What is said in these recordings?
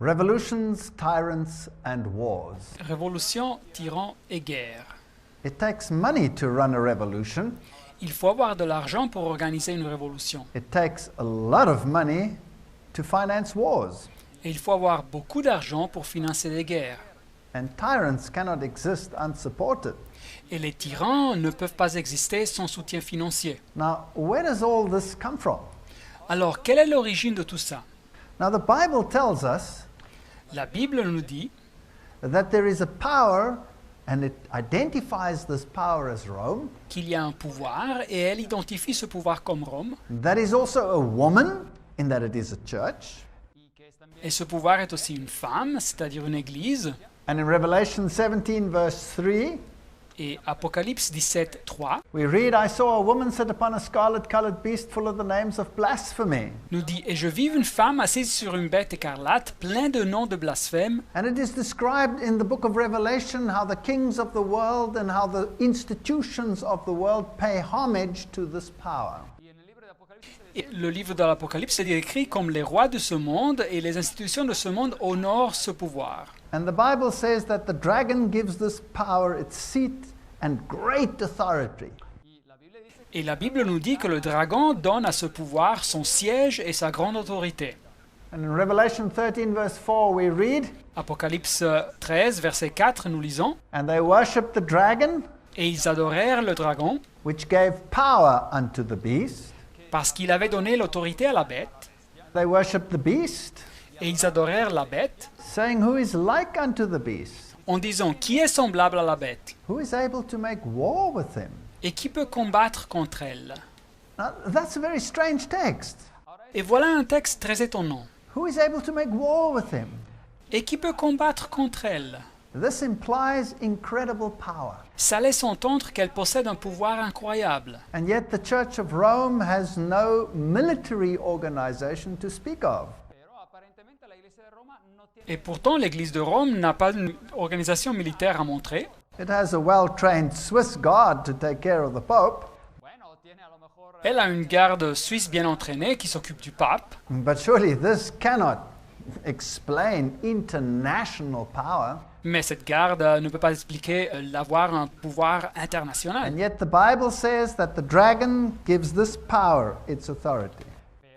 Revolutions, tyrants, and wars. Révolution, tyran et guerre. It takes money to run a revolution. Il faut avoir de l'argent pour organiser une révolution. It takes a lot of money to finance wars. Et il faut avoir beaucoup d'argent pour financer des guerres. And tyrants cannot exist unsupported. Et les tyrans ne peuvent pas exister sans soutien financier. Now, where does all this come from? Alors, quelle est l'origine de tout ça? Now, the Bible tells us La Bible nous dit that there is a power, and it identifies this power as Rome. qu'il y a un pouvoir, et elle identifie ce pouvoir comme Rome. That is also a woman, in that it is a church. Et ce pouvoir est aussi une femme, c'est-à-dire une église. And in Revelation 17, verse 3, Et Apocalypse 17, 3 we read, I saw a woman sit upon a scarlet-colored beast full of the names of blasphemy. nous dit « Et je vis une femme assise sur une bête écarlate, plein de noms de blasphème. And it is described in the book of Revelation how the kings of the world and how the institutions of the world pay homage to this power. » Et le livre de l'Apocalypse est décrit comme les rois de ce monde et les institutions de ce monde honorent ce pouvoir. And the Bible says that the dragon gives this power its seat and great authority. Et la Bible nous dit que le dragon donne à ce pouvoir son siège et sa grande autorité. And in Revelation 13, verse 4, we read, Apocalypse 13, verset 4, nous lisons « And they worshipped the dragon, Et ils adorèrent le dragon, which gave power unto the beast. parce qu'il avait donné l'autorité à la bête. They worshipped the beast, Et ils adorèrent la bête, saying, Who is like unto the beast? en disant « Qui est semblable à la bête Who is able to make war with him? et qui peut combattre contre elle ?» Now, that's a very strange text. Et voilà un texte très étonnant. Who is able to make war with him? Et qui peut combattre contre elle? This implies incredible power. Ça laisse entendre qu'elle possède un pouvoir incroyable. And yet the Church of Rome has no military organization to speak of. Et pourtant, l'Église de Rome n'a pas une organisation militaire à montrer. It has a well-trained Swiss guard to take care of the Pope, Elle a une garde suisse bien entraînée qui s'occupe du pape. but surely this cannot explain international power. Mais cette garde ne peut pas expliquer l'avoir un pouvoir international. And yet the Bible says that the dragon gives this power its authority.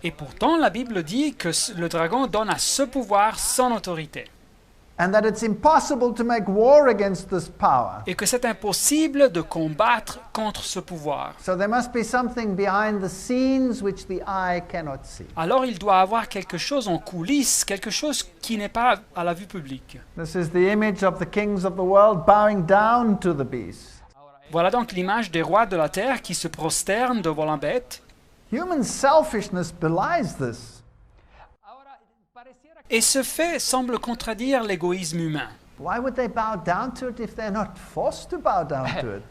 Et pourtant, la Bible dit que le dragon donne à ce pouvoir son autorité. And that it's impossible to make war against this power. Et que c'est impossible de combattre contre ce pouvoir. So there must be something behind the scenes which the eye cannot see. Alors il doit avoir quelque chose en coulisses, quelque chose qui n'est pas à la vue publique. This is the image of the kings of the world bowing down to the beast. Voilà donc l'image des rois de la terre qui se prosternent devant la bête. Human selfishness belies this. Et ce fait semble contradire l'égoïsme humain. Why would they bow down to it if they're not forced to bow down to it?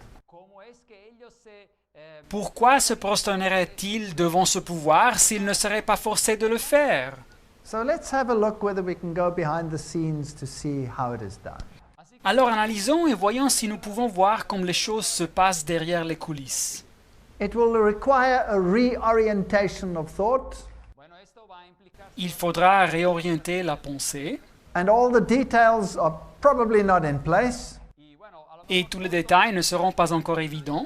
Pourquoi se prosterneraient-ils devant ce pouvoir s'ils ne seraient pas forcés de le faire? So let's have a look whether we can go behind the scenes to see how it is done. Alors analysons et voyons si nous pouvons voir comment les choses se passent derrière les coulisses. It will require a reorientation of thought, Il faudra réorienter la pensée and all the details are probably not in place, et tous les détails ne seront pas encore évidents,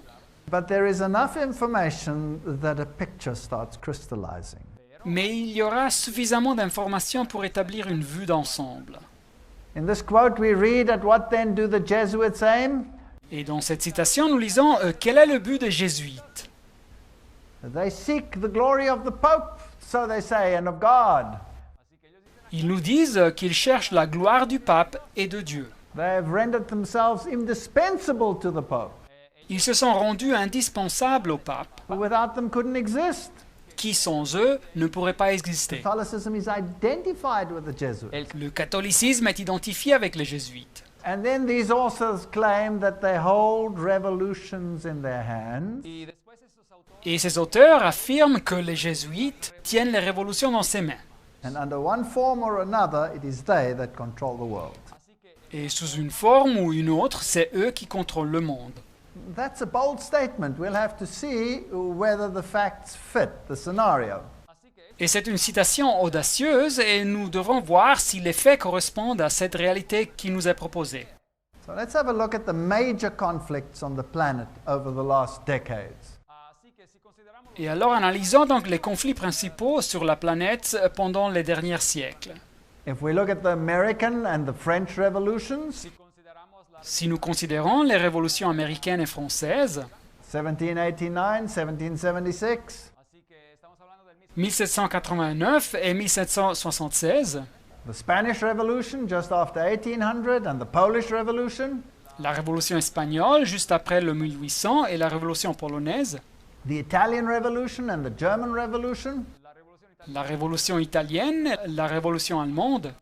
but there is enough information that a picture starts crystallizing. mais il y aura suffisamment d'informations pour établir une vue d'ensemble. In this quote we read, At what then do the Jesuits aim? Et dans cette citation, nous lisons quel est le but des jésuites? They seek the glory of the Pope, so they say, and of God. Ils nous disent qu'ils cherchent la gloire du pape et de Dieu. They have rendered themselves indispensable to the Pope, Ils se sont rendus indispensables au pape, who without them couldn't exist. qui sans eux ne pourraient pas exister. Catholicism is identified with the Jesuits. Le catholicisme est identifié avec les jésuites. And then these authors claim that they hold revolutions in their hands, Et ces auteurs affirment que les jésuites tiennent les révolutions dans ses mains. and under one form or another, it is they that control the world. Et sous une forme ou une autre, c'est eux qui contrôlent le monde. That's a bold statement. We'll have to see whether the facts fit the scenario. Et c'est une citation audacieuse et nous devrons voir si les faits correspondent à cette réalité qui nous est proposée. So let's have a look at the major conflicts on the planet over the last decades. Et alors analysons donc les conflits principaux sur la planète pendant les derniers siècles. If we look at the American and the French revolutions, Si nous considérons les révolutions américaines et françaises, 1789, 1776, 1789 et 1776, the Spanish Revolution just after 1800, and the Polish Revolution, la révolution espagnole juste après le 1800 et la révolution polonaise, the Italian Revolution and the German Revolution, la révolution italienne, la révolution allemande,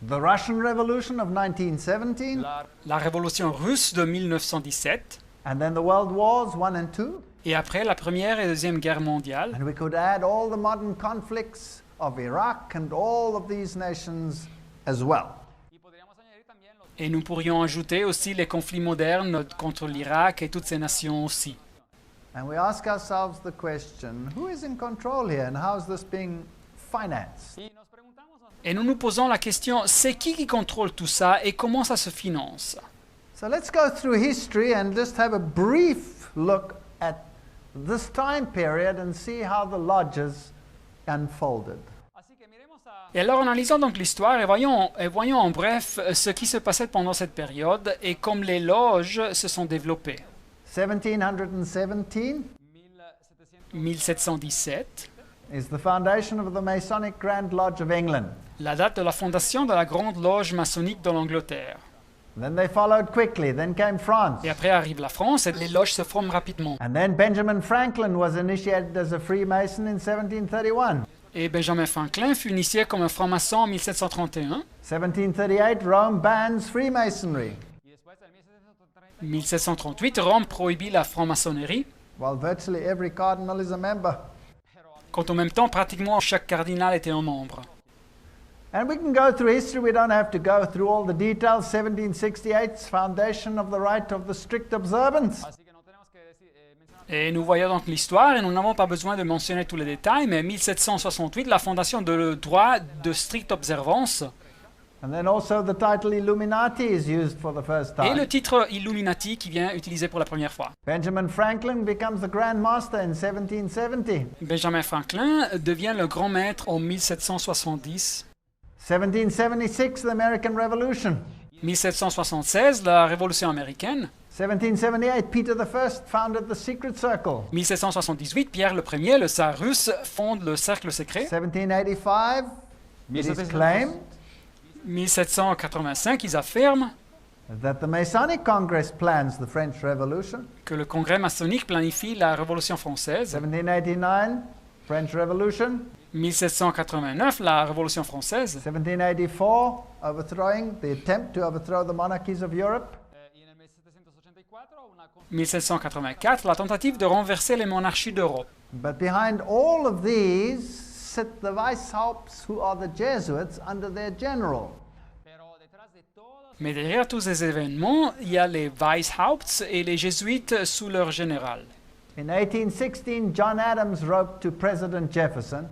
the Russian Revolution of 1917, la révolution russe de 1917, and then the World Wars 1 and 2. et après la Première et Deuxième Guerre mondiale, And we could add all the modern conflicts of Iraq and all of these nations as well. et nous pourrions ajouter aussi les conflits modernes contre l'Irak et toutes ces nations aussi. And we ask ourselves the question, who is in control here and how is this being financed? Et nous nous posons la question, c'est qui contrôle tout ça et comment ça se finance? So let's go through history and just have a brief look at this time period and see how the lodges unfolded. Et alors analysons donc l'histoire et voyons en bref ce qui se passait pendant cette période et comme les loges se sont développées. 1717 1717, is the foundation of the Masonic Grand Lodge of England. la date de la fondation de la Grande Loge maçonnique de l'Angleterre. Then they followed quickly. Then came France. Et après arrive la France et les loges se forment rapidement. And then Benjamin Franklin was initiated as a Freemason in 1731. Et Benjamin Franklin fut initié comme un franc-maçon en 1731. 1738, Rome bans Freemasonry, 1738, Rome prohibit la franc-maçonnerie, while virtually every cardinal is a member. quand en même temps pratiquement chaque cardinal était un membre. And we can go through history. We don't have to go through all the details. 1768's foundation of the right of the strict observance. Et nous voyons donc l'histoire et nous n'avons pas besoin de mentionner tous les détails, mais 1768, la fondation de le droit de stricte observance. And then also the title Illuminati is used for the first Et le time. titre Illuminati qui vient utilisé pour la première fois. Benjamin Franklin becomes the Grand Master in 1770. Benjamin Franklin devient le grand maître en 1770. 1776, the American Revolution. 1776, la Révolution américaine. 1778, Peter I founded the Secret Circle. 1778, Pierre le Ier, le tsar russe, fonde le cercle secret. 1785, it is claimed 1785, ils affirment that the Masonic Congress plans the French Revolution. que le congrès maçonnique planifie la Révolution française. 1789, French Revolution. 1789, la Révolution française. 1784, the attempt to overthrow the monarchies of Europe. 1784, la tentative de renverser les monarchies d'Europe. But behind all of these sit the Weishaupts, who are the Jesuits under their general. Mais derrière tous ces événements, il y a les Weishaupts et les jésuites sous leur général. In 1816, John Adams wrote to President Jefferson,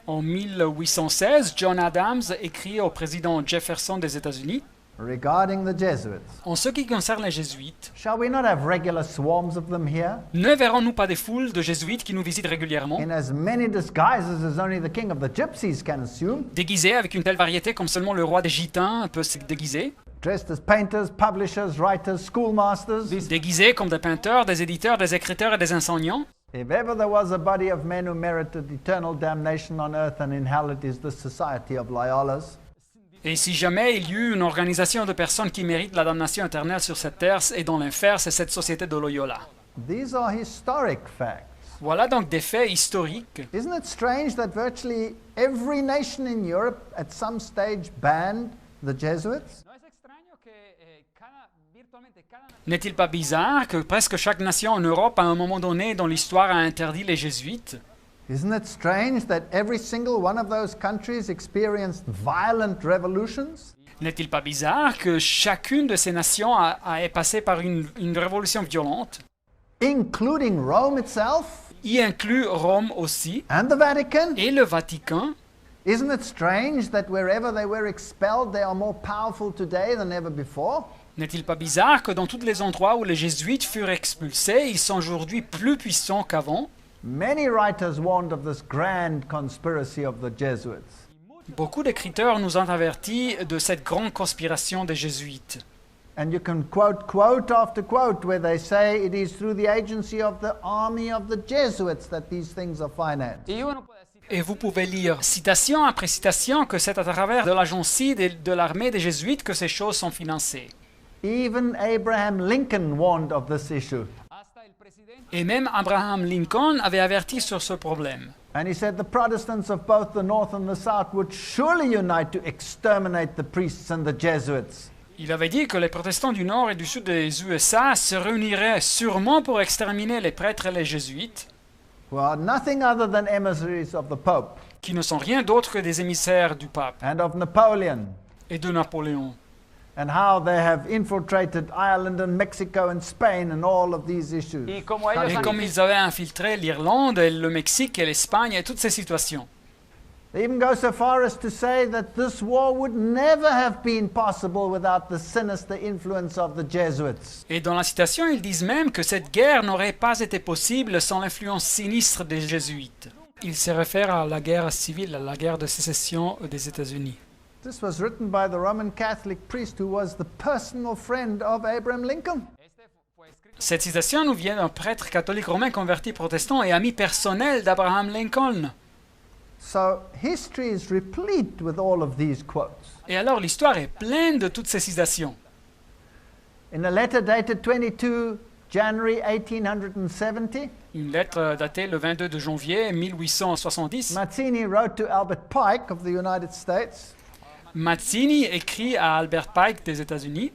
En 1816, John Adams écrit au président Jefferson des États-Unis regarding the Jesuits, en ce qui concerne les jésuites. shall we not have regular swarms of them here, Ne verrons-nous pas des foules de jésuites qui nous visitent régulièrement, in as many disguises as only the king of the gypsies can assume, déguisés avec une telle variété comme seulement le roi des gitans peut se déguiser, dressed as painters, publishers, writers, schoolmasters? déguisés comme des peinteurs, des éditeurs, des écriteurs et des enseignants? If ever there was a body of men who merited eternal damnation on earth, and in hell it is the Society of Loyolas. Et si jamais il y eut une organisation de personnes qui méritent la damnation éternelle sur cette terre et dans l'enfer, c'est cette société de Loyola. These are historic facts. Voilà donc des faits historiques. Isn't it strange that virtually every nation in Europe at some stage banned the Jesuits? N'est-il pas bizarre que presque chaque nation en Europe, à un moment donné dans l'histoire, a interdit les jésuites? Isn't it strange that every single one of those countries experienced violent revolutions? N'est-il pas bizarre que chacune de ces nations est passée par une révolution violente, Including Rome itself? y inclut Rome aussi, and the Vatican. et le Vatican. Isn't it strange that wherever they were expelled, they are more powerful today than ever before? N'est-il pas bizarre que dans tous les endroits où les jésuites furent expulsés, ils sont aujourd'hui plus puissants qu'avant? Many writers warned of this grand conspiracy of the Jesuits. Beaucoup d'écriteurs nous ont avertis de cette grande conspiration des jésuites. And you can quote after quote where they say it is through the agency of the army of the Jesuits that these things are financed. Et vous pouvez lire citation après citation que c'est à travers de l'agency de l'armée des jésuites que ces choses sont financées. Even Abraham Lincoln warned of this issue. Et même Abraham Lincoln avait averti sur ce problème. And he said the Protestants of both the North and the South would surely unite to exterminate the priests and the Jesuits. Il avait dit que les protestants du nord et du sud des USA se réuniraient sûrement pour exterminer les prêtres et les jésuites, Who are nothing other than emissaries of the Pope qui ne sont rien d'autre que des émissaires du pape and of Napoleon, et de Napoléon. and how they have infiltrated Ireland and Mexico and Spain and all of these issues. Et comme ils avaient infiltré l'Irlande, et le Mexique et l'Espagne et toutes ces situations. They even go so far as to say that this war would never have been possible without the sinister influence of the Jesuits. Et dans la citation, ils disent même que cette guerre n'aurait pas été possible sans l'influence sinistre des jésuites. Ils se réfèrent à la guerre civile, à la guerre de sécession des États-Unis. This was written by the Roman Catholic priest who was the personal friend of Abraham Lincoln. Cette citation nous vient d'un prêtre catholique romain converti protestant et ami personnel d'Abraham Lincoln. So history is replete with all of these quotes. Et alors l'histoire est pleine de toutes ces citations. In a letter dated 22 January 1870, Une lettre datée le 22 de janvier 1870, Mazzini wrote to Albert Pike of the United States. Mazzini écrit à Albert Pike des États-Unis.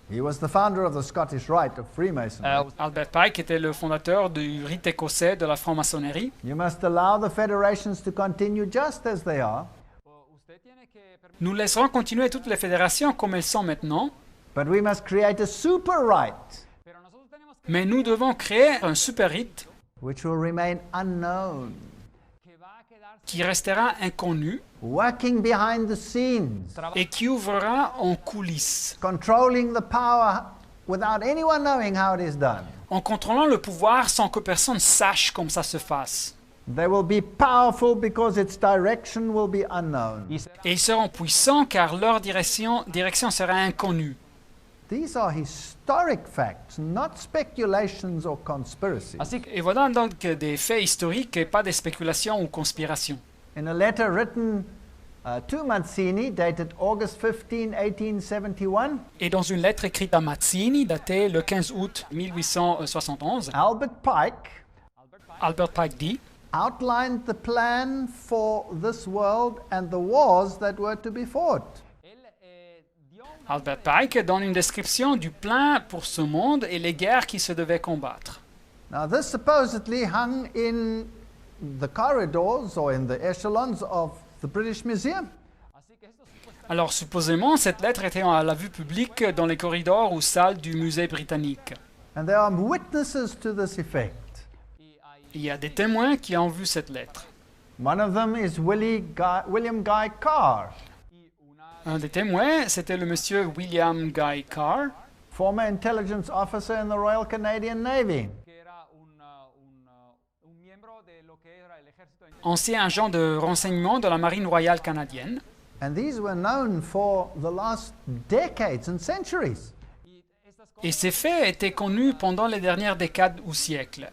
He was the founder of the Scottish Rite of Freemasonry. Albert Pike était le fondateur du rite écossais de la franc-maçonnerie. You must allow the federations to continue just as they are, Nous laisserons continuer toutes les fédérations comme elles sont maintenant, but we must create a super rite mais nous devons créer un super rite which will remain unknown, qui restera inconnu working behind the scenes, et qui ouvrira en coulisses, controlling the power without anyone knowing how it is done. en contrôlant le pouvoir sans que personne sache comment ça se fasse. They will be powerful because its direction will be unknown. Et ils seront puissants car leur direction sera inconnue. These are historic facts, not speculations or conspiracies. Et voilà donc des faits historiques et pas des spéculations ou conspirations. In a letter written to Mazzini, dated August 15, 1871, Et dans une lettre écrite à Mazzini, datée le 15 août 1871, Albert Pike Albert Pike dit outlined the plan for this world and the wars that were to be fought. Albert Pike donne une description du plan pour ce monde et les guerres qui se devaient combattre. Now, this supposedly hung in the corridors or in the echelons of the British Museum. Alors supposément, cette lettre était à la vue publique dans les corridors ou salles du musée britannique. And there are witnesses to this effect. Il y a des témoins qui ont vu cette lettre. One of them is William Guy Carr, Un des témoins, c'était le monsieur William Guy Carr, former intelligence officer in the Royal Canadian Navy. ancien agent de renseignement de la Marine royale canadienne. And these were known for the last decades and centuries. Et ces faits étaient connus pendant les dernières décades ou siècles.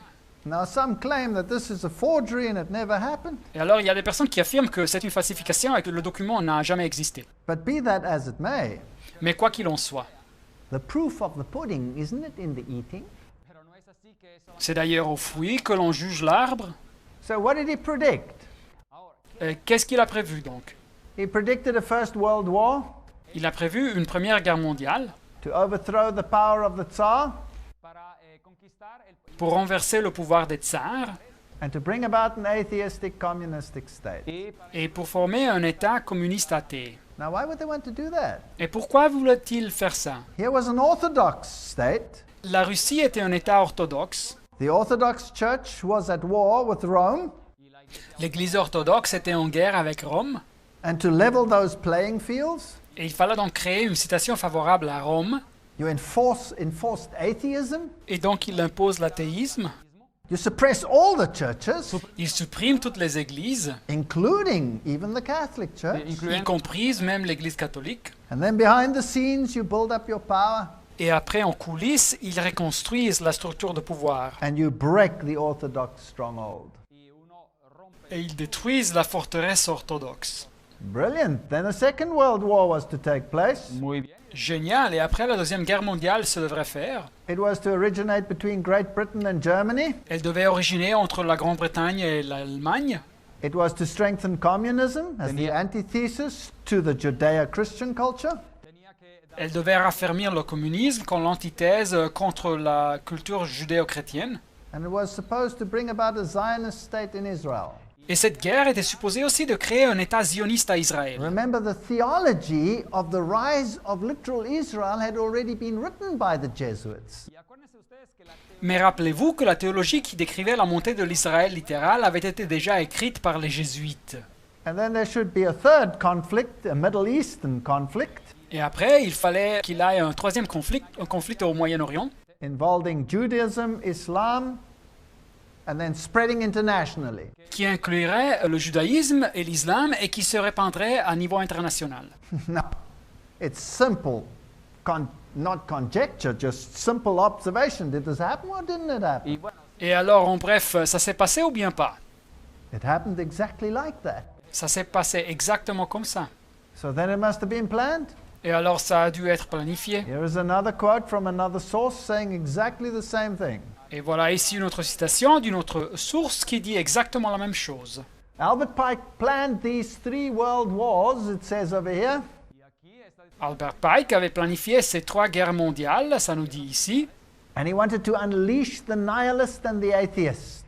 Now, some claim that this is a forgery and it never happened. Et alors, il y a des personnes qui affirment que c'est une falsification et que le document n'a jamais existé. But be that as it may, Mais quoi qu'il en soit, the proof of the pudding, isn't it in the eating? c'est d'ailleurs au fruit que l'on juge l'arbre. So what did he predict? Qu'est-ce qu'il a prévu donc? He predicted a First World War Il a prévu une première guerre mondiale to overthrow the power of the Tsar pour renverser le pouvoir des tsars and to bring about an atheistic communistic state. et pour former un État communiste athée. Now, why would they want to do that? Et pourquoi voulait-il faire ça? Here was an orthodox state La Russie était un État orthodoxe The Orthodox Church was at war with Rome, L'Église orthodoxe était en guerre avec Rome, and to level those playing fields, et il fallait donc créer une situation favorable à Rome, you enforced atheism, et donc il impose l'athéisme, you suppress all the churches, il supprime toutes les églises, including even the Catholic Church, y compris même l'Église catholique, and then behind the scenes you build up your power et après en coulisses, ils reconstruisent la structure de pouvoir, and you break the Orthodox stronghold. et ils détruisent la forteresse orthodoxe. Brilliant. Then a second world war was to take place. Génial, et après la Deuxième Guerre mondiale se devrait faire. It was to originate between Great Britain and Germany. Elle devait originer entre la Grande-Bretagne et l'Allemagne. It was to strengthen communism as the antithesis to the Judeo-Christian culture. Elle devait raffermir le communisme comme l'antithèse contre la culture judéo-chrétienne. And it was supposed to bring about a Zionist state in Israel. Et cette guerre était supposée aussi de créer un État zioniste à Israël. Remember, the theology of the rise of literal Israel had already been written by the Jesuits. Mais rappelez-vous que la théologie qui décrivait la montée de l'Israël littéral avait été déjà écrite par les jésuites. And then there should be a third conflict, a Middle Eastern conflict, Et après, il fallait qu'il y ait un troisième conflit, un conflit au Moyen-Orient, involving Judaism, Islam, and then spreading internationally. qui inclurait le judaïsme et l'islam et qui se répandrait à niveau international. Now, it's simple, not conjecture, just simple observation. Did this happen or didn't it happen? Et alors, en bref, ça s'est passé ou bien pas? It happened exactly like that. Ça s'est passé exactement comme ça. So then it must have been planned. Et alors, ça a dû être planifié. Here is another quote from another source saying exactly the same thing. Et voilà ici une autre citation d'une autre source qui dit exactement la même chose. Albert Pike planned these 3 world wars, it says over here, Albert Pike avait planifié ces 3 guerres mondiales, ça nous dit ici, and he wanted to unleash the nihilist and the atheist.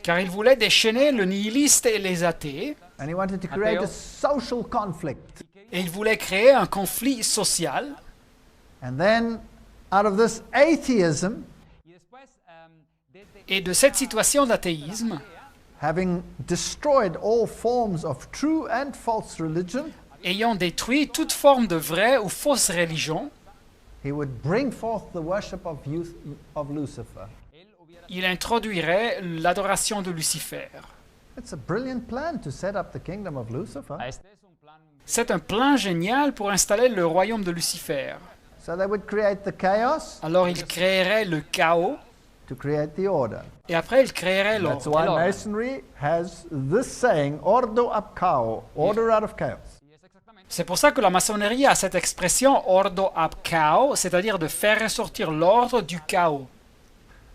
car il voulait déchaîner le nihiliste et les athées, And he wanted to create a social conflict. et il voulait créer un conflit social. And then, out of this atheism, Et de cette situation d'athéisme, having destroyed all forms of true and false religion, ayant détruit toute forme de vraie ou fausse religion, he would bring forth the worship of Lucifer. il introduirait l'adoration de Lucifer. It's a brilliant plan to set up the kingdom of Lucifer. C'est un plan génial pour installer le royaume de Lucifer. So they would create the chaos Alors il créerait le chaos, to create the order. et après il créerait That's l'ordre. why Masonry has this saying, ordo ab chaos, order out of chaos. C'est pour ça que la maçonnerie a cette expression ordo ab chaos, c'est-à-dire de faire ressortir l'ordre du chaos.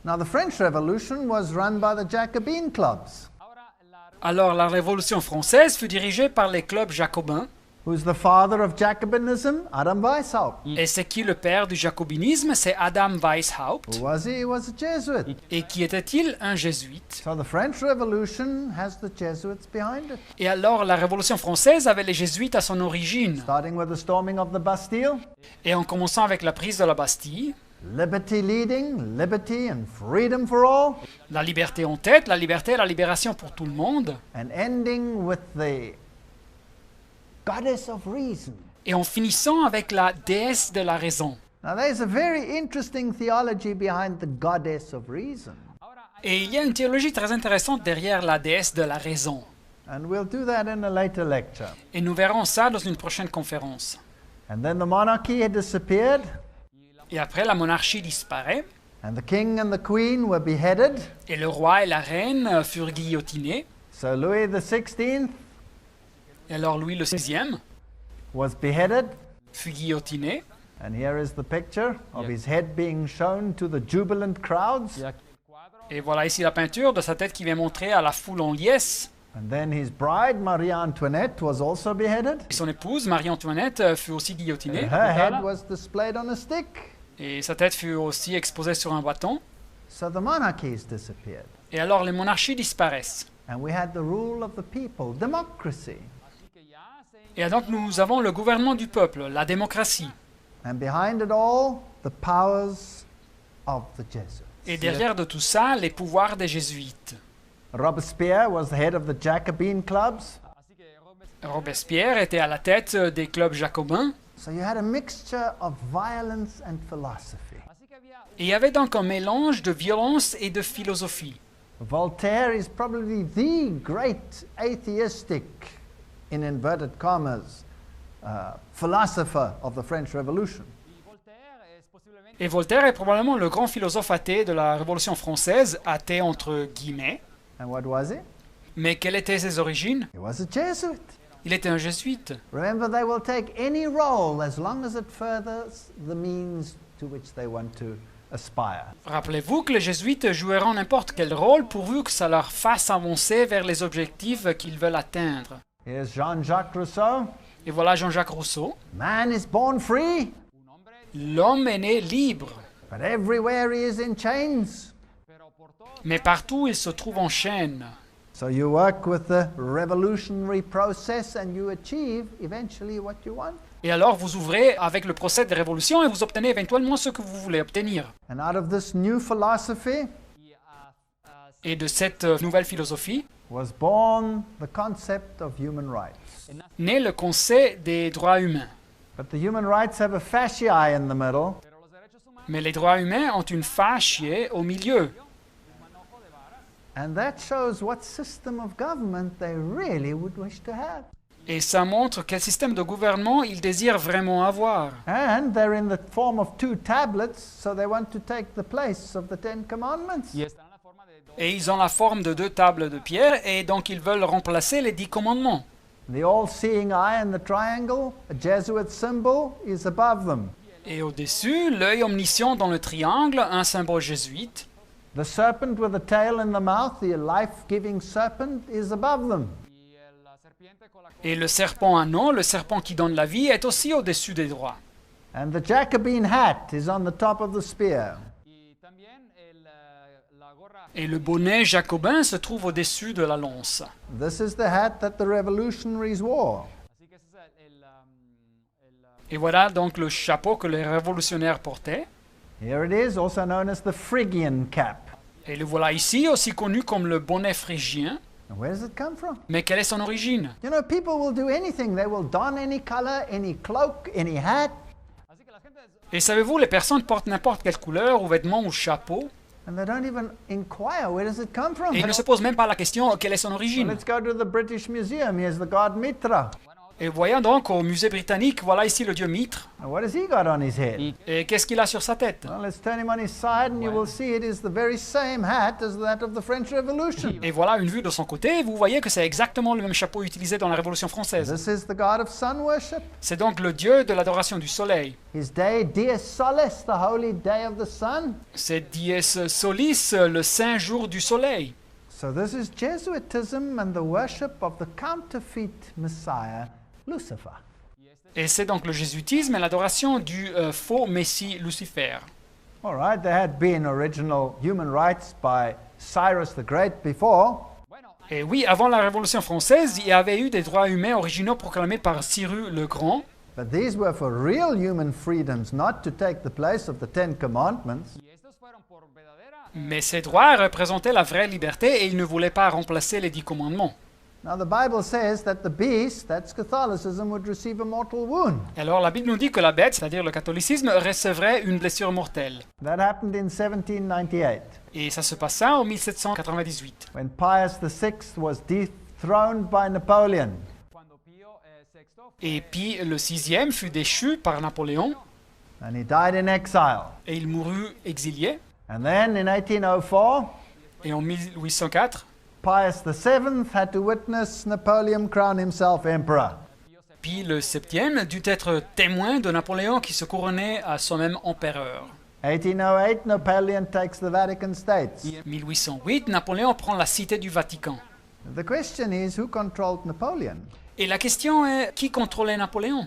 Now the French Revolution was run by the Jacobin clubs. Alors la Révolution française fut dirigée par les clubs jacobins. Who's the father of Jacobinism? Adam Weishaupt. Et c'est qui le père du jacobinisme? C'est Adam Weishaupt. Who was he? He was a Jesuit. Et qui était-il? Un jésuite. So the French Revolution has the Jesuits behind it. Et alors la Révolution française avait les jésuites à son origine. Starting with the storming of the Bastille. Et en commençant avec la prise de la Bastille, Liberty leading, liberty and freedom for all. la liberté en tête, la liberté et la libération pour tout le monde. And ending with the goddess of reason. Et en finissant avec la déesse de la raison. Now there's a very interesting theology behind the goddess of reason. Et il y a une théologie très intéressante derrière la déesse de la raison. And we'll do that in a later lecture. Et nous verrons ça dans une prochaine conférence. And then the monarchy had disappeared, Et après, la monarchie disparaît, and the king and the queen were beheaded. et le roi et la reine furent guillotinés. So Louis XVI Et alors Louis le XVI was beheaded. fut guillotiné. And here is the picture of his head being shown to the jubilant crowds. Et voilà ici la peinture de sa tête qui vient montrer à la foule en liesse. And then his bride, Marie-Antoinette, was also beheaded. Et son épouse, Marie-Antoinette, fut aussi guillotinée. Her head was displayed on a stick. Et sa tête fut aussi exposée sur un bâton. So the monarchies disappeared. Et alors les monarchies disparaissent. And we had the rule of the people, democracy. Et donc nous avons le gouvernement du peuple, la démocratie. And behind it all, the powers of the Jesuits. Et derrière de tout ça, les pouvoirs des jésuites. Robespierre was the head of the Jacobin clubs. Robespierre était à la tête des clubs jacobins. So you had a mixture of violence and philosophy. Et il y avait donc un mélange de violence et de philosophie. Voltaire is probably the great atheistic, in inverted commas, philosopher of the French Revolution. Et Voltaire est probablement le grand philosophe athée de la Révolution française, athée entre guillemets. And what was he? Mais quelles étaient ses origines? He was a Jesuit. Il était un jésuite. Remember, they will take any role as long as it furthers the means to which they want to aspire. Rappelez-vous que les jésuites joueront n'importe quel rôle pourvu que ça leur fasse avancer vers les objectifs qu'ils veulent atteindre. Here's Jean-Jacques Rousseau. Et voilà Jean-Jacques Rousseau. Man is born free, L'homme est né libre, but everywhere he is in chains. mais partout il se trouve en chaîne. So you work with the revolutionary process and you achieve eventually what you want. Et alors vous ouvrez avec le procès de révolution et vous obtenez éventuellement ce que vous voulez obtenir. And out of this new philosophy Et de cette nouvelle philosophie was born the concept of human rights. naît le concept des droits humains. But the human rights have a fasciae in the middle, Mais les droits humains ont une fascie au milieu. and that shows what system of government they really would wish to have. Et ça montre quel système de gouvernement ils désirent vraiment avoir. And they're in the form of two tablets, so they want to take the place of the Ten Commandments. Et ils ont la forme de 2 tables de pierre et donc ils veulent remplacer les 10 commandements. The all-seeing eye in the triangle, a Jesuit symbol, is above them. Et au-dessus, l'œil omniscient dans le triangle, un symbole jésuite. The serpent with a tail in the mouth, the life-giving serpent, is above them. Et le serpent anneau, le serpent qui donne la vie, est aussi au-dessus des droits. And the Jacobin hat is on the top of the spear. Et le bonnet jacobin se trouve au-dessus de la lance. This is the hat that the revolutionaries wore. Et voilà donc le chapeau que les révolutionnaires portaient. Here it is, also known as the Phrygian cap. Et le voilà ici, aussi connu comme le bonnet phrygien. And where does it come from? Mais quelle est son origine? You know, people will do anything. They will don any color, any cloak, any hat, Et savez-vous, les personnes portent n'importe quelle couleur ou vêtements ou chapeau. and they don't even inquire, where does it come from? Et ils ne se posent même pas la question quelle est son origine. Let's go to the British Museum. Here's the god Mitra. Et voyons donc au musée britannique, voilà ici le dieu Mitre. Now, what has he got on his head? Et qu'est-ce qu'il a sur sa tête? Well, let's turn him on his side, and you will see it is the very same hat as that of the French Revolution. Et voilà une vue de son côté, et vous voyez que c'est exactement le même chapeau utilisé dans la Révolution française. This is the god of sun worship. C'est donc le dieu de l'adoration du soleil. His day, Dies Solis, the holy day of the sun. C'est Dies Solis, le saint jour du soleil. So this is Jesuitism and the worship of the counterfeit Messiah, Lucifer. Et c'est donc le jésuitisme et l'adoration du faux messie Lucifer. All right, there had been original human rights by Cyrus the Great before, Et oui, avant la Révolution française, il y avait eu des droits humains originaux proclamés par Cyrus le Grand. but these were for real human freedoms, not to take the place of the Ten Commandments. Mais ces droits représentaient la vraie liberté et ils ne voulaient pas remplacer les 10 commandements. Now the Bible says that the beast, that's Catholicism, would receive a mortal wound. Alors la Bible nous dit que la bête, c'est-à-dire le catholicisme, recevrait une blessure mortelle. That happened in 1798, Et ça se passa en 1798. when Pius VI was dethroned by Napoleon. Et Pie le VIe fut déchu par Napoléon And he died in exile. et il mourut exilé. And then in 1804, Et en 1804, Pius VII had to witness Napoleon crown himself emperor. Pie le VIIe dut être témoin de Napoléon qui se couronnait à soi-même empereur. 1808, Napoleon takes the Vatican States. 1808, Napoléon prend la cité du Vatican. The question is, who controlled Napoleon? Et la question est, qui contrôlait Napoléon?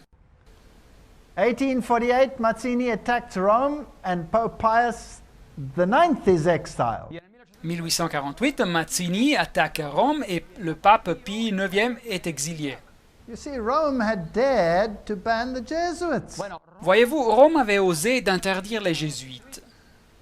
1848, Mazzini attacks Rome and Pope Pius IX is exiled. 1848, Mazzini attaque Rome et le pape Pie IX est exilé. You see, Rome had dared to ban the Jesuits. Voyez-vous, Rome avait osé d'interdire les jésuites.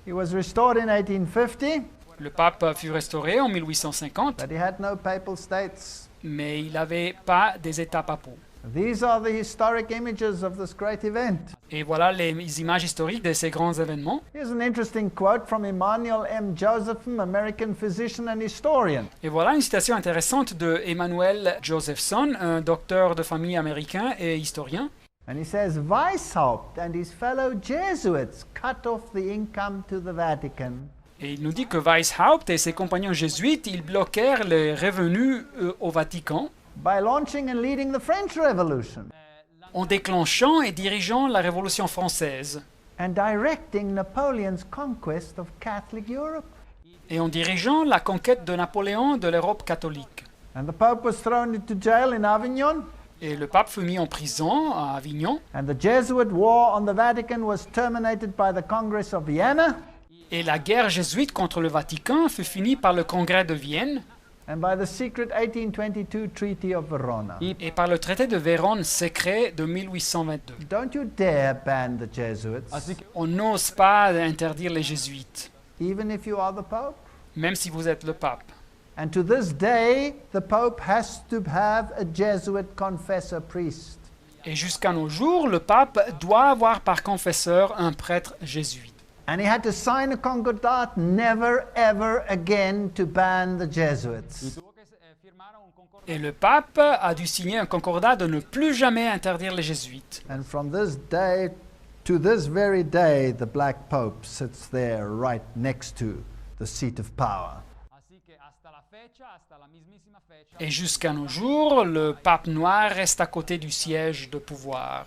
He was restored in 1850, Le pape fut restauré en 1850, but he had no papal states. mais il n'avait pas des états papaux. These are the historic images of this great event. Et voilà les images historiques de ces grands événements. Here's an interesting quote from Emmanuel M. Josephson, American physician and historian. Et voilà une citation intéressante de Emmanuel Josephson, un docteur de famille américain et historien. And he says, Weishaupt and his fellow Jesuits cut off the income to the Vatican Et il nous dit que Weishaupt et ses compagnons jésuites, ils bloquèrent les revenus au Vatican by launching and leading the French Revolution en déclenchant et dirigeant la Révolution française and directing Napoleon's conquest of Catholic Europe. et en dirigeant la conquête de Napoléon de l'Europe catholique. And the Pope was thrown into jail in Avignon, Et le pape fut mis en prison à Avignon. and the Jesuit war on the Vatican was terminated by the Congress of Vienna Et la guerre jésuite contre le Vatican fut finie par le Congrès de Vienne and by the secret 1822 Treaty of Verona. et par le traité de Vérone secret de 1822. Don't you dare ban the Jesuits, On n'ose pas interdire les jésuites, even if you are the Pope. même si vous êtes le pape. And to this day, the Pope has to have a Jesuit confessor priest. Et jusqu'à nos jours, le pape doit avoir par confesseur un prêtre jésuite. And he had to sign a concordat never ever again to ban the Jesuits. Et le pape a dû signer un concordat de ne plus jamais interdire les jésuites. And from this day to this very day, the Black Pope sits there right next to the seat of power. Et jusqu'à nos jours, le pape noir reste à côté du siège de pouvoir.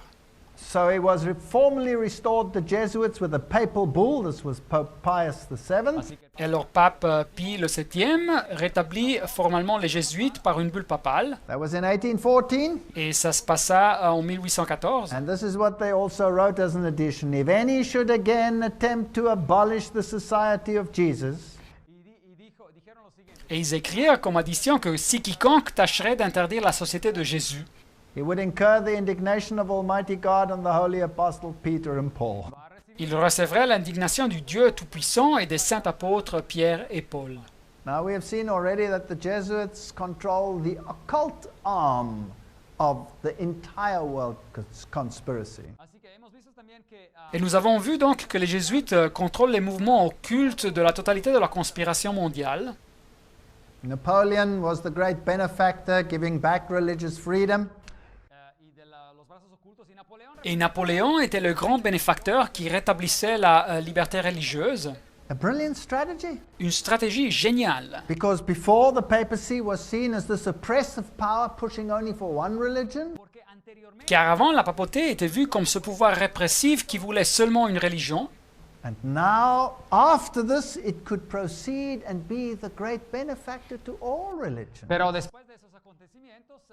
So he was formally restored the Jesuits with a papal bull. This was Pope Pius VII. Et alors pape Pie le VII rétablit formellement les jésuites par une bulle papale. That was in 1814. Et ça se passa en 1814. And this is what they also wrote as an addition. If any should again attempt to abolish the Society of Jesus, Et ils écrirent comme addition que si quiconque tâcherait d'interdire la société de Jésus, he would incur the indignation of Almighty God and the holy apostle Peter and Paul. il recevrait l'indignation du Dieu Tout-Puissant et des saints apôtres Pierre et Paul. Now we have seen already that the Jesuits control the occult arm of the entire world conspiracy. Et nous avons vu donc que les jésuites contrôlent les mouvements occultes de la totalité de la conspiration mondiale. Napoleon was the great benefactor, giving back religious freedom. Et Napoléon était le grand bénéfacteur qui rétablissait la liberté religieuse. A brilliant strategy. Une stratégie géniale. Because before, the papacy was seen as this oppressive power pushing only for one religion. Car avant, la papauté était vue comme ce pouvoir répressif qui voulait seulement une religion. And now, after this, it could proceed and be the great benefactor to all religions.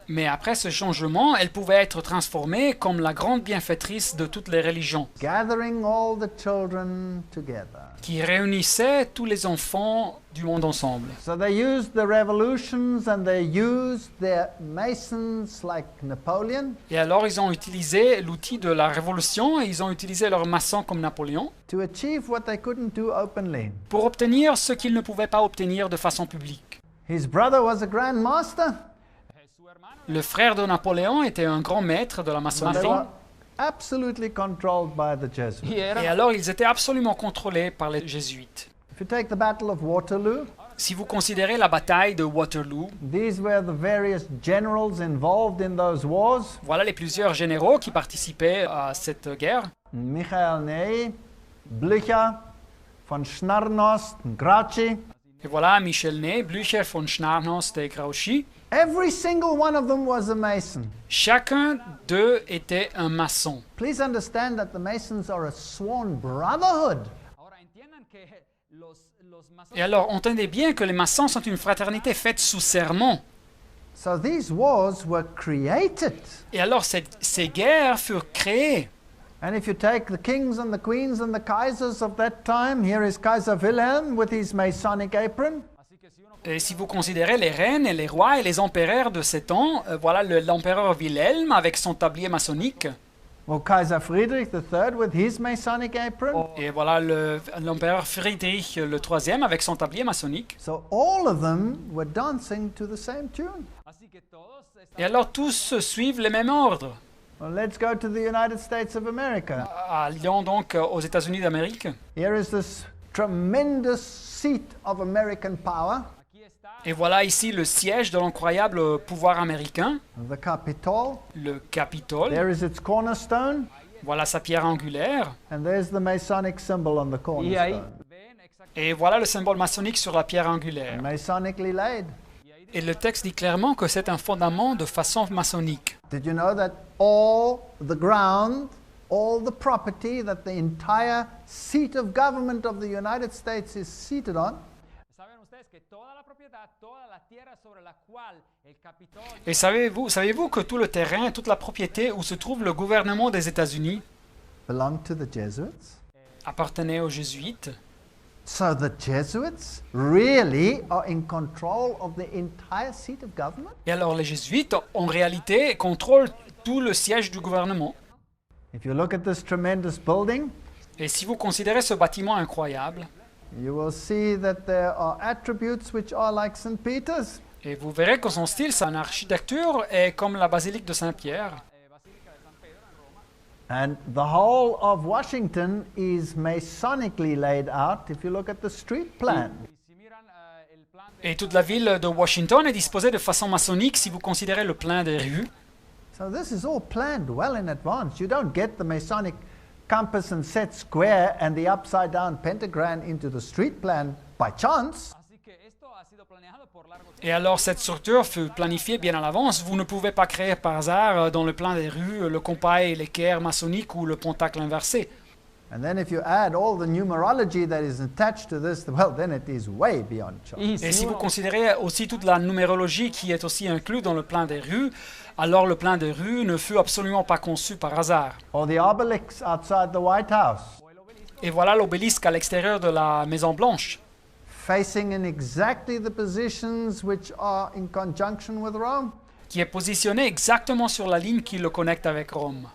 Mais après ce changement, elle pouvait être transformée comme la grande bienfaitrice de toutes les religions, Gathering all the children together. qui réunissait tous les enfants du monde ensemble. So they used the revolutions and they used their masons like Napoleon Et alors ils ont utilisé l'outil de la révolution et ils ont utilisé leurs maçons comme Napoléon to achieve what they couldn't do openly. pour obtenir ce qu'ils ne pouvaient pas obtenir de façon publique. His brother was a grand master. Le frère de Napoléon était un grand maître de la They maçonnerie. were absolutely controlled by the Jesuits. Et alors ils étaient absolument contrôlés par les jésuites. If you take the Battle of Waterloo, Si vous considérez la bataille de Waterloo, these were the various generals involved in those wars. voilà les plusieurs généraux qui participaient à cette guerre. Michael Ney, Blücher, von Schnarrnost, Grouchy. Et voilà Michel Ney, Blücher, von Schnarrnost et Grouchy. Every single one of them was a Mason. Chacun d'eux était un maçon. Please understand that the Masons are a sworn brotherhood. Et alors, entendez bien que les maçons sont une fraternité faite sous serment. So these wars were created. Et alors, ces guerres furent créées. And if you take the kings and the queens and the kaisers of that time, here is Kaiser Wilhelm with his Masonic apron. Et si vous considérez les reines et les rois et les empereurs de ces temps, voilà l'empereur Wilhelm avec son tablier maçonnique. Or Kaiser Friedrich III with his Masonic apron. Et voilà l'empereur Friedrich le troisième avec son tablier maçonnique. So all of them were dancing to the same tune. Et alors tous suivent les mêmes ordres. Well, let's go to the United States of America. Allions donc aux États-Unis d'Amérique. Here is this tremendous seat of American power, Et voilà ici le siège de l'incroyable pouvoir américain, the Capitol. le Capitole. There is its cornerstone, Voilà sa pierre angulaire. and there's the Masonic symbol on the cornerstone. Et voilà le symbole maçonnique sur la pierre angulaire. Masonically laid. Et le texte dit clairement que c'est un fondament de façon maçonnique. Did you know that all the ground, all the property that the entire seat of government of the United States is seated on Et savez-vous que tout le terrain, toute la propriété où se trouve le gouvernement des États-Unis belong to the Jesuits? appartenait aux jésuites? So the Jesuits really are in control of the entire seat of government? Et alors les jésuites, en réalité, contrôlent tout le siège du gouvernement. If you look at this tremendous building, Et si vous considérez ce bâtiment incroyable, you will see that there are attributes which are like St. Peter's. et vous verrez que son style, son architecture est comme la basilique de Saint-Pierre. And the whole of Washington is masonically laid out if you look at the street plan. Et toute la ville de Washington est disposée de façon maçonnique si vous considérez le plan des rues. So this is all planned well in advance. You don't get the Masonic compass and set square and the upside down pentagram into the street plan by chance. Et alors cette structure fut planifiée bien à l'avance. Vous ne pouvez pas créer par hasard dans le plan des rues le compas et l'équerre maçonnique ou le pentacle inversé. And then if you add all the numerology that is attached to this, well, then it is way beyond chance. Et si vous considérez aussi toute la numérologie qui est aussi inclue dans le plan des rues, alors le plan des rues ne fut absolument pas conçu par hasard. Or the obelisk outside the White House, Et voilà l'obélisque à l'extérieur de la Maison Blanche, facing in exactly the positions which are in conjunction with Rome. qui est positionné exactement sur la ligne qui le connecte avec Rome,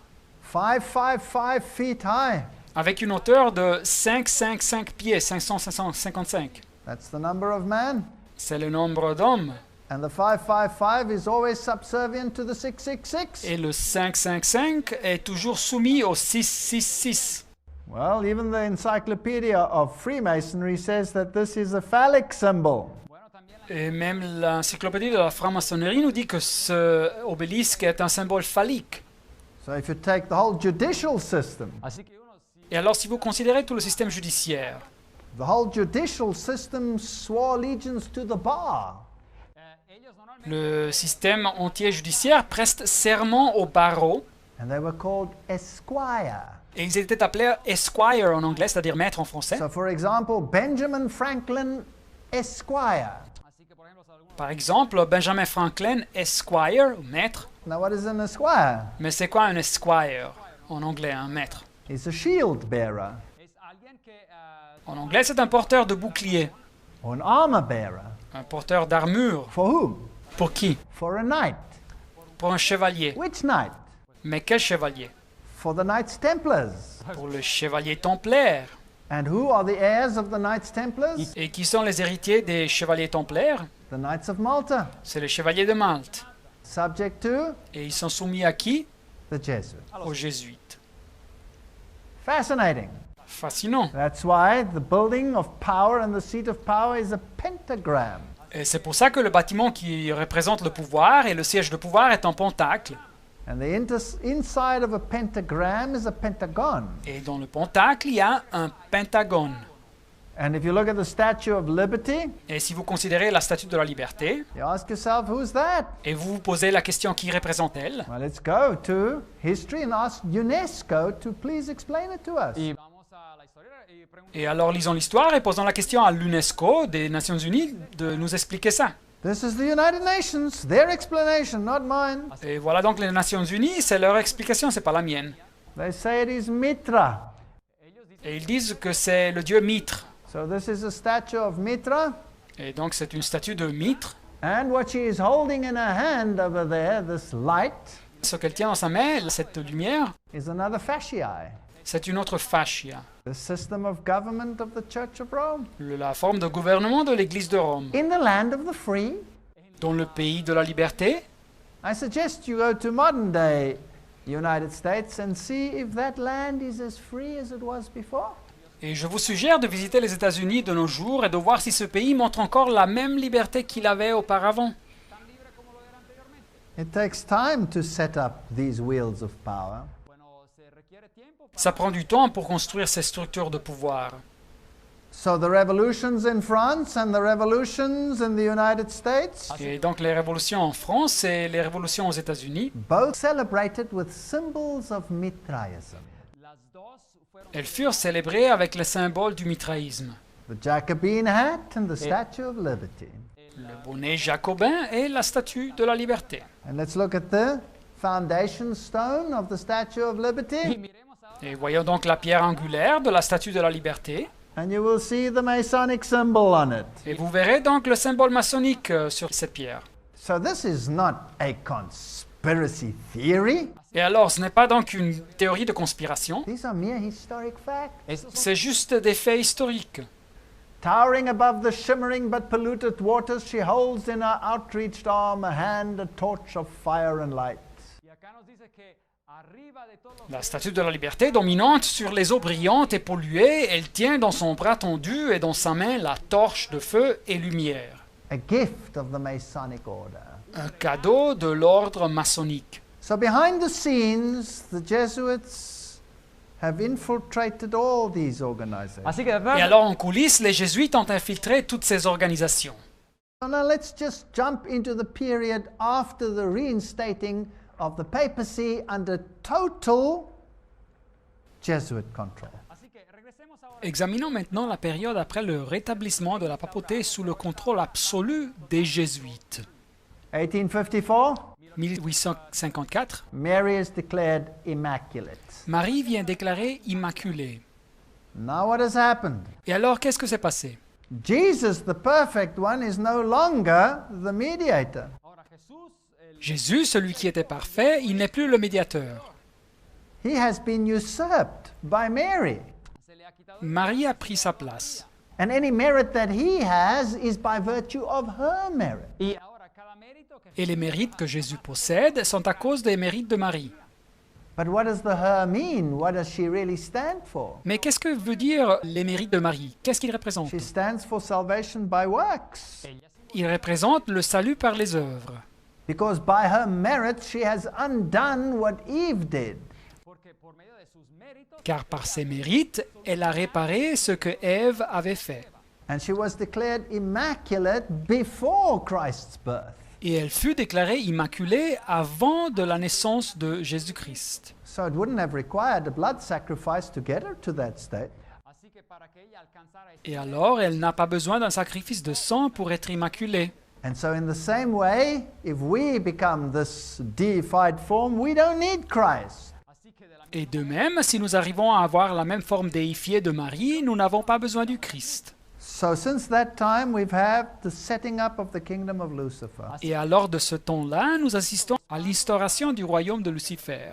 555 feet high. avec une hauteur de 555 pieds, 555. That's the number of man. C'est le nombre d'hommes. And the 555 is always subservient to the 666. Et le 555 est toujours soumis au 666. Well, even the Encyclopedia of Freemasonry says that this is a phallic symbol. Et même l'encyclopédie de la franc-maçonnerie nous dit que ce obélisque est un symbole phallique. So if you take the whole judicial system, Et alors si vous considérez tout le système judiciaire, the whole judicial system swore allegiance to the bar. le système entier judiciaire preste serment au barreau, And they were called esquire. et ils étaient appelés esquire en anglais, c'est-à-dire maître en français. So for example, Benjamin Franklin Esquire. Par exemple, Benjamin Franklin esquire, maître. Now what is an esquire? Mais c'est quoi un esquire en anglais, un maître? He's a shield bearer En anglais, c'est un porteur de bouclier, or an armor bearer. un porteur d'armure. For whom? Pour qui? For a knight. Pour un chevalier. Which knight? Mais quel chevalier? For the Knights Templars. Pour le chevalier templaire. And who are the heirs of the Knights Templars? Et qui sont les héritiers des chevaliers templaires? The Knights of Malta. C'est les chevaliers de Malte. Subject to Et ils sont soumis à qui? the Jesuits. Aux jésuites. Fascinating. Fascinant. That's why the building of power and the seat of power is a pentagram. Et c'est pour ça que le bâtiment qui représente le pouvoir et le siège de pouvoir est un pentacle. And the inside of a pentagram is a pentagon. Et dans le pentacle, il y a un pentagone. And if you look at the Statue of Liberty, Et si vous considérez la statue de la liberté, you ask yourself, who's that? et vous vous posez la question qui représente-t-elle? Well, let's go to history and ask UNESCO to please explain it to us. Et alors lisons l'histoire et posons la question à l'UNESCO des Nations Unies de nous expliquer ça. This is the United Nations, their explanation, not mine. Et voilà donc les Nations Unies, c'est leur explication, c'est pas la mienne. They say it is Mitra. Et ils disent que c'est le dieu Mitre. So this is a statue of Mitra. Et donc c'est une statue de Mitre. And what she is holding in her hand over there, this light, Ce qu'elle tient dans sa main, cette lumière, is another fasciae, c'est une autre fascia, the system of government of the Church of Rome. la forme de gouvernement de l'Église de Rome. In the land of the free, Dans le pays de la liberté, I suggest you go to modern day United States and see if that land is as free as it was before. et je vous suggère de visiter les États-Unis de nos jours et de voir si ce pays montre encore la même liberté qu'il avait auparavant. It takes time to set up these wheels of power. Ça prend du temps pour construire ces structures de pouvoir. So the revolutions in France and the revolutions in the United States, Et donc les révolutions en France et les révolutions aux États-Unis, both celebrated with symbols of Mithraism. elles furent célébrées avec les symboles du mitraïsme. The Jacobin hat and the Statue of Liberty. Le bonnet jacobin et la statue de la liberté. And let's look at the foundation stone of the Statue of Liberty. Et voyons donc la pierre angulaire de la statue de la liberté. And you will see the Masonic symbol on it. Et vous verrez donc le symbole maçonnique sur cette pierre. So this is not a conspiracy theory. Et alors, ce n'est pas donc une théorie de conspiration, These are mere historic facts. c'est juste des faits historiques. Towering above the shimmering but polluted waters, she holds in her outreached arm a hand, a torch of fire and light. La statue de la liberté, dominante sur les eaux brillantes et polluées, elle tient dans son bras tendu et dans sa main la torche de feu et lumière. A gift of the Masonic order. Un cadeau de l'ordre maçonnique. So behind the scenes, the Jesuits have infiltrated all these organizations. Así que Et detrás, alors en coulisses, les jésuites ont infiltré toutes ces organisations. So now let's just jump into the period after the reinstating of the papacy under total Jesuit control. Examinons maintenant la période après le rétablissement de la papauté sous le contrôle absolu des jésuites. 1854, 1854, Mary is declared immaculate. Marie vient déclarer immaculée. Now what has happened? Et alors, qu'est-ce que s'est passé? Jesus, the perfect one, is no longer the mediator. Jésus, celui qui était parfait, il n'est plus le médiateur. He has been usurped by Mary. Marie a pris sa place. And any merit that he has is by virtue of her merit. Et les mérites que Jésus possède sont à cause des mérites de Marie. But what does the her mean? What does she really stand for? Mais qu'est-ce que veut dire les mérites de Marie? Qu'est-ce qu'il représente? She stands for salvation by works. Il représente le salut par les œuvres. Because by her merit she has undone what Eve did. Car par ses mérites, elle a réparé ce que Ève avait fait. And she was declared immaculate before Christ's birth. Et elle fut déclarée immaculée avant de la naissance de Jésus-Christ. So it wouldn't have required a blood sacrifice to get her to that state. Et alors, elle n'a pas besoin d'un sacrifice de sang pour être immaculée. And so in the same way, if we become this deified form, we don't need Christ. Et de même, si nous arrivons à avoir la même forme déifiée de Marie, nous n'avons pas besoin du Christ. So since that time, we've had the setting up of the kingdom of Lucifer. Et alors, de ce temps-là, nous assistons à l'instauration du royaume de Lucifer.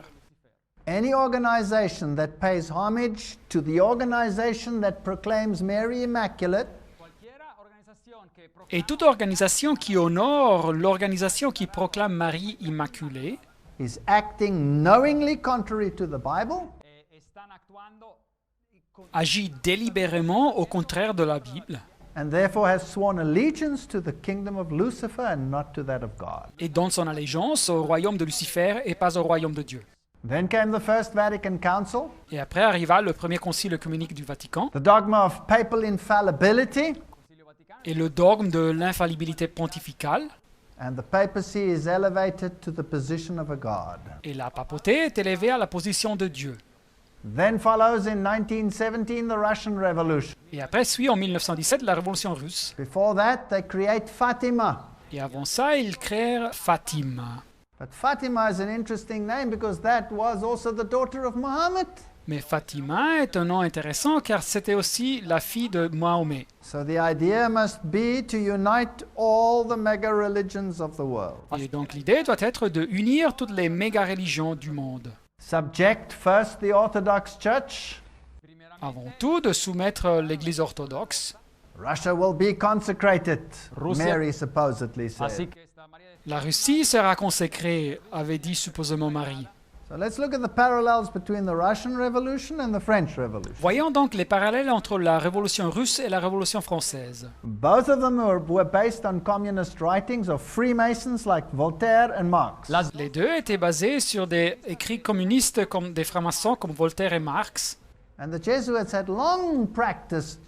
Any organization that pays homage to the organization that proclaims Mary immaculate Et toute organisation qui honore l'organisation qui proclame Marie immaculée is acting knowingly contrary to the Bible agit délibérément au contraire de la Bible and therefore has sworn allegiance to the kingdom of Lucifer and not to that of God. et donne son allégeance au royaume de Lucifer et pas au royaume de Dieu. Then came the First Vatican Council, Et après arriva le premier concile œcuménique du Vatican the dogma of papal infallibility, et le dogme de l'infaillibilité pontificale, and the papacy is elevated to the position of a god. et la papauté est élevée à la position de Dieu. Then follows in 1917 the Russian Revolution. Et après suit en 1917 la révolution russe. Before that, they create Fatima. Et avant ça, ils créèrent Fatima. But Fatima is an interesting name because that was also the daughter of Muhammad. Mais Fatima est un nom intéressant car c'était aussi la fille de Mahomet. So the idea must be to unite all the mega religions of the world. Et donc l'idée doit être de unir toutes les méga-religions du monde. Subject first the Orthodox Church. Avant tout, de soumettre l'Église orthodoxe. Russia will be consecrated, Russia- Mary supposedly said. Así que La Russie sera consacrée, avait dit supposément Marie. So let's look at the parallels between the Russian Revolution and the French Revolution. Voyons donc les parallèles entre la Révolution russe et la Révolution française. Both of them were based on communist writings of Freemasons like Voltaire and Marx. Les deux étaient basés sur des écrits communistes comme des francs-maçons comme Voltaire et Marx. And the Jesuits had long practiced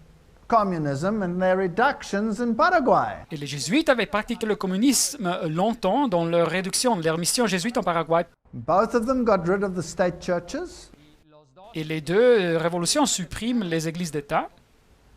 communism and their reductions in Paraguay. Et les jésuites avaient pratiqué le communisme longtemps dans leur réduction, leur mission jésuite en Paraguay. Both of them got rid of the state churches. Et les deux révolutions suppriment les églises d'État.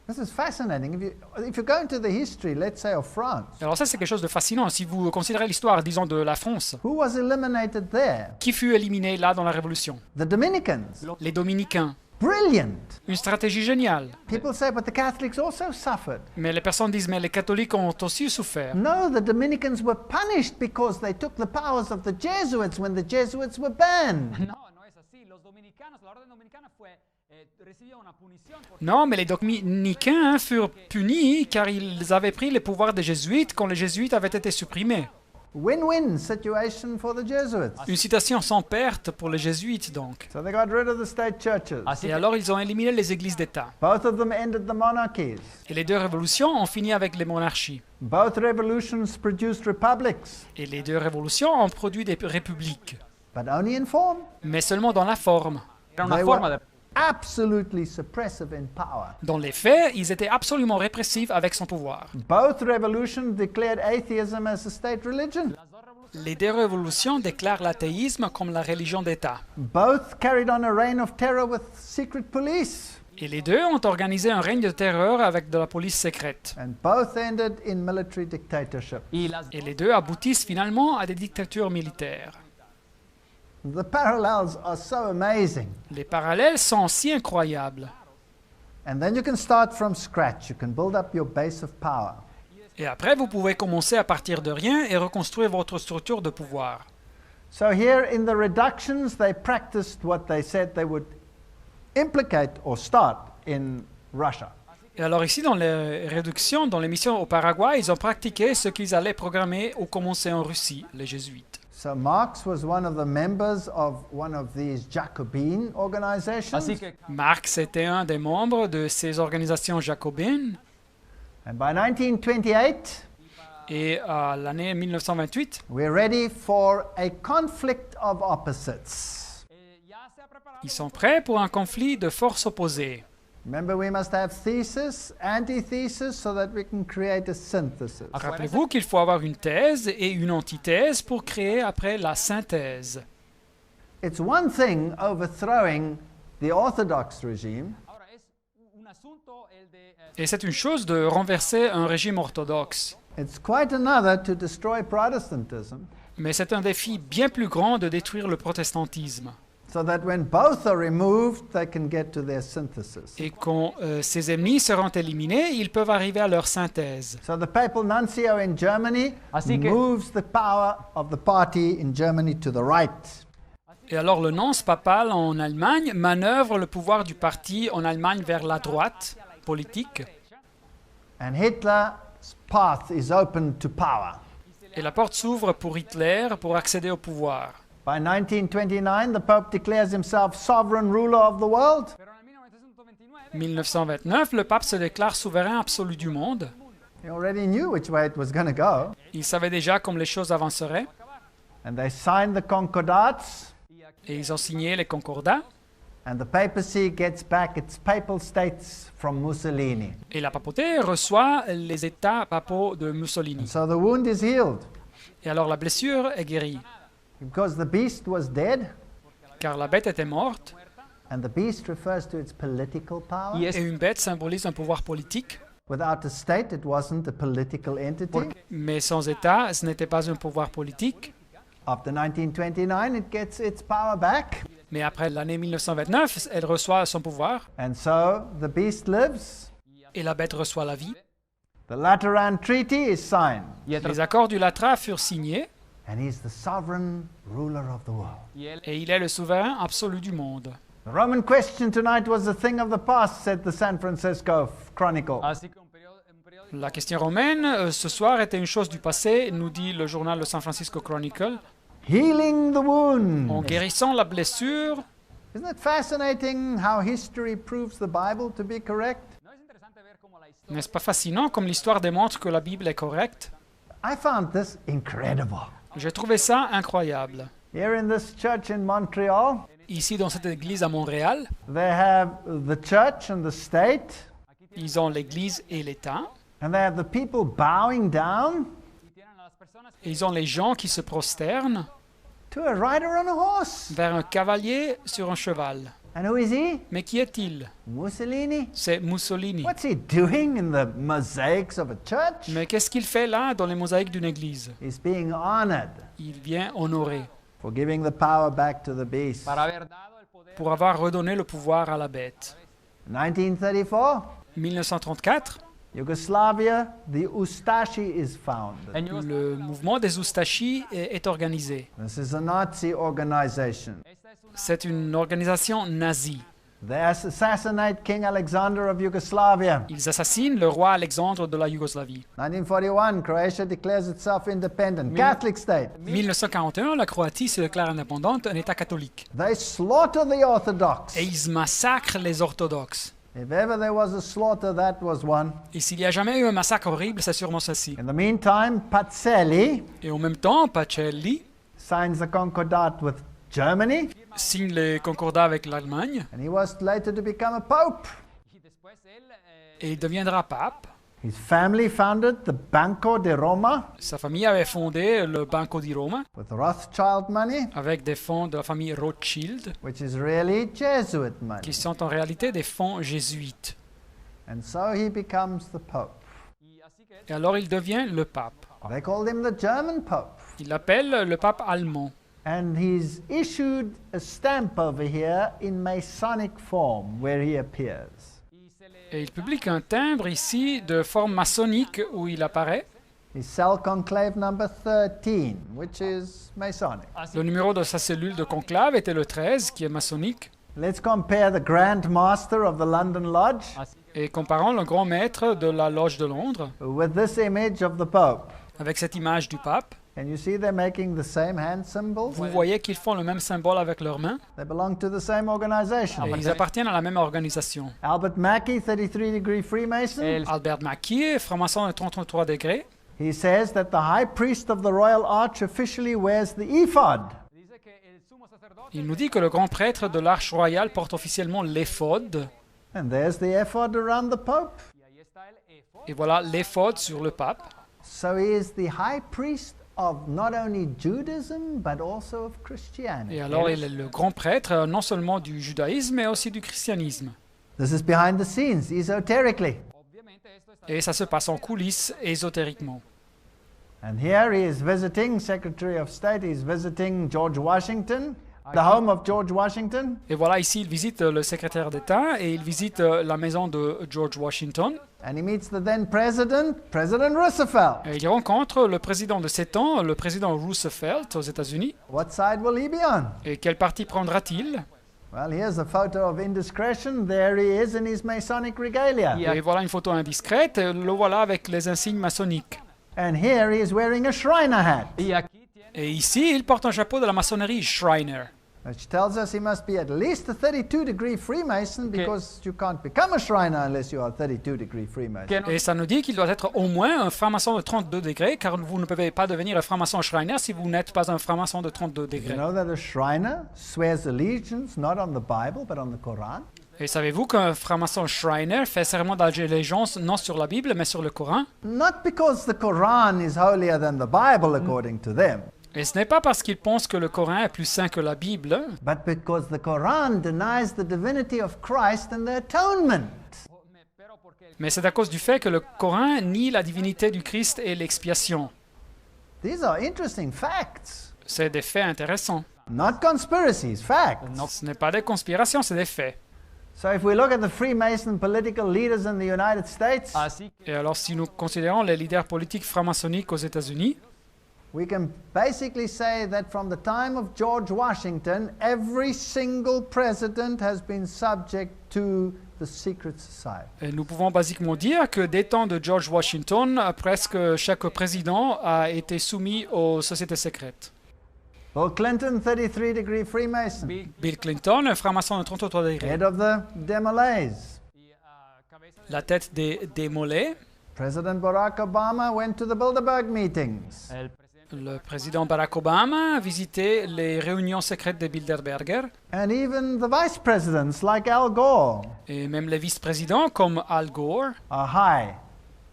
This is fascinating. If you go into the history, let's say, of France, Alors ça, c'est quelque chose de fascinant. Si vous considérez l'histoire, disons, de la France, who was eliminated there? qui fut éliminé là dans la Révolution? The Dominicans. Les Dominicains. Brilliant. Une stratégie géniale. People say, but the Catholics also suffered. Mais les personnes disent, mais les catholiques ont aussi souffert. No, the Dominicans were punished because they took the powers of the Jesuits when the Jesuits were banned. Non, mais les dominicains furent punis car ils avaient pris les pouvoirs des jésuites quand les jésuites avaient été supprimés. Win-win situation for the Jesuits. Une situation sans perte pour les jésuites, donc. So they got rid of the state churches. Et alors, ils ont éliminé les églises d'État. Both of them ended the monarchies. Et les deux révolutions ont fini avec les monarchies. Both revolutions produced republics, Et les deux révolutions ont produit des républiques. but only in form. Mais seulement dans la forme. era una They forma were de... absolutely suppressive in power. Dans les faits, ils étaient absolument répressifs avec son pouvoir. Both revolutions declared atheism as a state religion. Les deux révolutions déclarent l'athéisme comme la religion d'État. Both carried on a reign of terror with secret police. Et les deux ont organisé un règne de terreur avec de la police secrète. And both ended in military dictatorship. Y las... Et les deux aboutissent finalement à des dictatures militaires. The parallels are so amazing. Les parallèles sont si incroyables. And then you can start from scratch. You can build up your base of power. Et après, vous pouvez commencer à partir de rien et reconstruire votre structure de pouvoir. So here in the reductions, they practiced what they said they would implicate or start in Russia. Et alors ici, dans les réductions, dans les missions au Paraguay, ils ont pratiqué ce qu'ils allaient programmer ou commencer en Russie, les jésuites. So Marx was one of the members of one of these Jacobin organizations. Así que Marx était un des membres de ces organisations jacobines. And by 1928, Et à l'année 1928, we're ready for a conflict of opposites. ils sont prêts pour un conflit de forces opposées. Remember, we must have thesis, antithesis, so that we can create a synthesis. Rappelez-vous qu'il faut avoir une thèse et une antithèse pour créer après la synthèse. It's one thing overthrowing the Orthodox regime, ahora es un asunto el de Et c'est une chose de renverser un régime orthodoxe. it's quite another to destroy Protestantism, Mais c'est un défi bien plus grand de détruire le protestantisme. so that when both are removed, they can get to their synthesis. Et quand ces ennemis seront éliminés, ils peuvent arriver à leur synthèse. So the papal nuncio in Germany Así que- moves the power of the party in Germany to the right. Et alors le nonce papal en Allemagne manœuvre le pouvoir du parti en Allemagne vers la droite politique. And Hitler's path is open to power. Et la porte s'ouvre pour Hitler pour accéder au pouvoir. By 1929, the Pope declares himself sovereign ruler of the world. Pero en 1929 1929, le pape se déclare souverain absolu du monde. He already knew which way it was going to go. Il savait déjà comme les choses avanceraient. And they signed the concordats, Et ils ont signé les concordats. and the papacy gets back its papal states from Mussolini. Et la papauté reçoit les états papaux de Mussolini. So the wound is healed. Et alors la blessure est guérie. Because the beast was dead, Car la bête était morte. and the beast refers to its political power. y es Et une bête symbolise un pouvoir politique. Without a state, it wasn't a political entity. Mais sans état, ce n'était pas un pouvoir politique. After 1929, it gets its power back. Mais après l'année 1929, elle reçoit son pouvoir And so the beast lives. et la bête reçoit la vie. The Lateran Treaty is signed. Les accords du Latra furent signés And he's the sovereign ruler of the world. et il est le souverain absolu du monde. The Roman question tonight was a thing of the past, said the San Francisco Chronicle. Así que un periodo La question romaine, ce soir, était une chose du passé, nous dit le journal de San Francisco Chronicle. Healing the En wound. guérissant la blessure, Isn't it fascinating how history proves the Bible to be correct? ¿No es interesante ver cómo la historia n'est-ce pas fascinant comme l'histoire démontre que la Bible est correcte? I found this incredible. J'ai trouvé ça incroyable. Here in this church in Montreal, Ici, dans cette église à Montréal, they have the church and the state, ils ont l'église et l'État, and they have the people bowing down y tienen a las personas et ils ont les gens qui se prosternent to a rider on a horse. vers un cavalier sur un cheval. And who is he? Mais qui est-il? Mussolini. C'est Mussolini. What's he doing in the mosaics of a church? Mais qu'est-ce qu'il fait là dans les mosaïques d'une église? He's being honored Il vient honorer for giving the power back to the beast. para haber dado el poder pour avoir redonné le pouvoir à la bête. 1934, 1934, Yugoslavia, the Ustashi is founded. en Yugoslavia. le mouvement des Oustachis est organisé. This is a Nazi organization. Esta es una C'est une organisation nazie. They assassinate King Alexander of Yugoslavia. Ils assassinent le roi Alexandre de la Yougoslavie. 1941, Croatia declares itself independent. Catholic state. 1941, la Croatie se déclare indépendante, un État catholique. They slaughter the Orthodox. Et ils massacrent les orthodoxes. If ever there was a slaughter, that was one. Et s'il y a jamais eu un massacre horrible, c'est sûrement ceci. In the meantime, Pacelli Et en même temps, Pacelli signs the Concordat with Germany, signe les concordats avec l'Allemagne and he was later to become a pope. y después él et il deviendra pape. His family founded the Banco de Roma Sa famille avait fondé le Banco di Roma with Rothschild money, avec des fonds de la famille Rothschild which is really Jesuit money. qui sont en réalité des fonds jésuites. And so he becomes the pope. y así que él Et alors il devient le pape. They called him the German pope. Il l'appelle le pape allemand. And he's issued a stamp over here in Masonic form where he appears. y se le Et il publie un timbre ici de forme maçonnique où il apparaît. His cell conclave number 13, which is Masonic. Le numéro de sa cellule de conclave était le 13, qui est maçonnique. Let's compare the Grand Master of the London Lodge así Et comparons le grand maître de la loge de Londres with this image of the Pope. avec cette image du pape. Can you see they're making the same hand symbols? Vous voyez qu'ils font le même symbole avec leurs mains They belong to the same organization. et ils appartiennent à la même organisation. Albert Mackey, 33 degree Freemason, él Albert Mackie, franc-maçon de 33 degrés, he says that the high priest of the Royal Arch officially wears the ephod. dice que el sumo sacerdote il nous dit que le grand prêtre de l'Arche royale porte officiellement l'éphod. And there's the ephod around the Pope. y ahí está el éfod Et voilà l'éphod sur le pape. So he is the high priest of not only Judaism, but also of Christianity. Et alors il est le grand prêtre non seulement du judaïsme mais aussi du christianisme. This is behind the scenes, esoterically. obviamente esto está Et ça se passe en coulisses ésotériquement. And here he is visiting, Secretary of State, he's visiting George Washington, the home of George Washington. Et voilà, ici, il visite le secrétaire d'État et il visite la maison de George Washington. And he meets the then president, President Roosevelt. Et il rencontre le président de ces temps, le président Roosevelt aux États-Unis. What side will he be on? Et quel parti prendra-t-il? Well, here's a photo of indiscretion. There he is in his Masonic regalia. Yeah. Et voilà une photo indiscrète, et le voilà avec les insignes maçonniques. And here he is wearing a Shriner hat, y aquí tiene Et ici, il porte un chapeau de la maçonnerie Shriner. which tells us he must be at least a 32 degree Freemason because you can't become a Shriner unless you are a 32 degree Freemason. que no, Et ça nous dit qu'il doit être au moins un franc-maçon de 32 degrés, car vous ne pouvez pas devenir un franc-maçon Shriner si vous n'êtes pas un franc-maçon de 32 You degrés. know that a Shriner swears allegiance not on the Bible but on the Quran? Et savez-vous qu'un franc-maçon Shriner fait serment d'allégeance non sur la Bible, mais sur le Coran? Not because the Quran is holier than the Bible according to them, Et ce n'est pas parce qu'ils pensent que le Coran est plus saint que la Bible, but because the Quran denies the divinity of Christ and the atonement. pero porque el mais c'est à cause du fait que le Coran nie la divinité du Christ et l'expiation. These are interesting facts. C'est des faits intéressants. Not conspiracies, facts. Non, ce n'est pas des conspirations, c'est des faits. So if we look at the Freemason political leaders in the United States, Así que Et alors, si nous considérons les leaders politiques franc-maçonniques aux États-Unis, we can basically say that from the time of George Washington, every single president has been subject to the secret society. et nous pouvons basiquement dire que des temps de George Washington, presque chaque président a été soumis aux sociétés secrètes. Bill Clinton, 33-degree Freemason, Bill Clinton, un franc-maçon de 33 degrés. head of the Demolays. cabeza La tête des mollets. President Barack Obama went to the Bilderberg meetings. el presidente Le président Barack Obama a visité les réunions secrètes de Bilderberger. And even the vice presidents like Al Gore Et même les vice-présidents comme Al Gore. are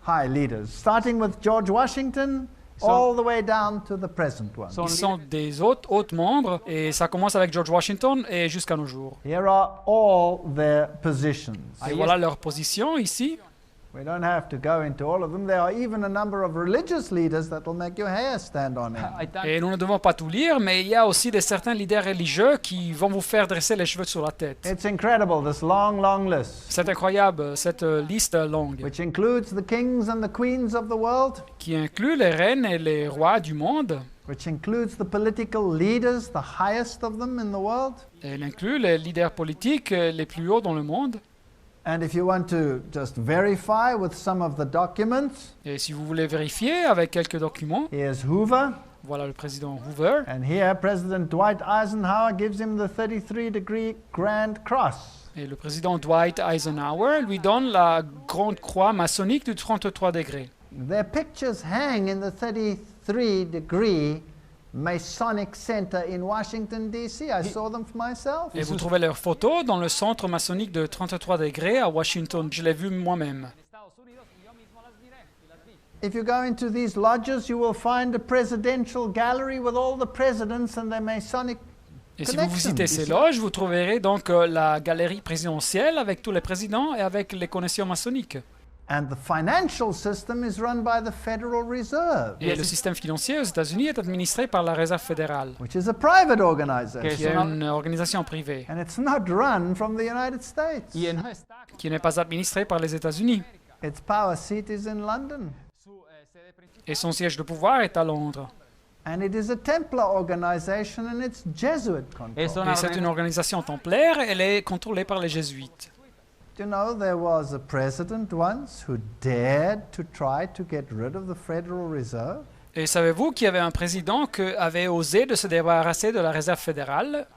high leaders, starting with George Washington all the way down to the present one. Ils sont des hautes membres et ça commence avec George Washington et jusqu'à nos jours. Here are all their positions. Et voilà leur position ici. We don't have to go into all of them. There are even a number of religious leaders that will make your hair stand on end. hay tan- Et nous ne devons pas tout lire, mais il y a aussi certains leaders religieux qui vont vous faire dresser les cheveux sur la tête. It's incredible, this long list, C'est incroyable, cette liste longue, which includes the kings and the queens of the world, qui inclut les reines et les rois du monde. which includes the political leaders, the highest of them in the world. Et elle inclut les leaders politiques les plus hauts dans le monde. And if you want to just verify with some of the documents, Et si vous voulez vérifier avec quelques documents, here's Hoover, voilà le président Hoover. and here President Dwight Eisenhower gives him the 33-degree Grand Cross. Et le président Dwight Eisenhower lui donne la grande croix maçonnique du 33 degrés. Their pictures hang in the 33-degree Masonic Center in Washington, D.C. I saw them for myself. Et vous trouvez leurs photos dans le centre maçonnique de 33 degrés à Washington. Je l'ai vu moi-même. en Estados Unidos y yo mismo las miré y las vi. If you go into these lodges, you will find a presidential gallery with all the presidents and their Masonic Et si vous visitez connections. ces loges, vous trouverez donc la galerie présidentielle avec tous les présidents et avec les connexions maçonniques. And the financial system is run by the Federal Reserve, Et le système financier aux États-Unis est administré par la Réserve fédérale, which is a private organization. qui est une organisation privée, And it's not run from the United States. Y no está qui n'est pas administrée par les États-Unis. Its power seat is in London. su sede principal. Et son siège de pouvoir est à Londres. And it is a Templar organization and it's Jesuit controlled. Es una Et c'est une organisation templaire, elle est contrôlée par les jésuites. You know, there was a president once who dared to try to get rid of the Federal Reserve. Et savez-vous qu'il y avait un président qui avait osé de se débarrasser de la Réserve fédérale?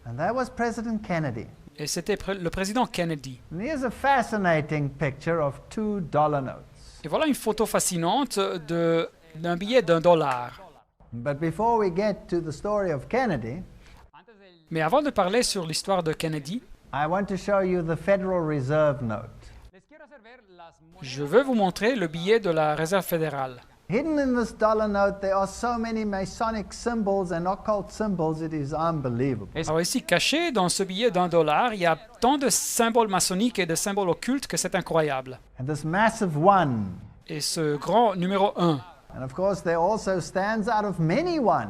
And that was President Kennedy. Et c'était le président Kennedy. And here's a fascinating picture of $2 notes. Et voilà une photo fascinante d'un billet d'$1. But before we get to the story of Kennedy, Antes del Mais avant de parler sur l'histoire de Kennedy, I want to show you the Federal Reserve note. les quiero hacer ver las monedas. je veux vous montrer le billet de la Réserve fédérale. Hidden in this dollar note, there are so many Masonic symbols and occult symbols, it is unbelievable. Alors ici, caché dans ce billet d'$1, il y a tant de symboles maçonniques et de symboles occultes que c'est incroyable. And this massive one. Et ce grand numéro 1. And of course, there also stands out of many one.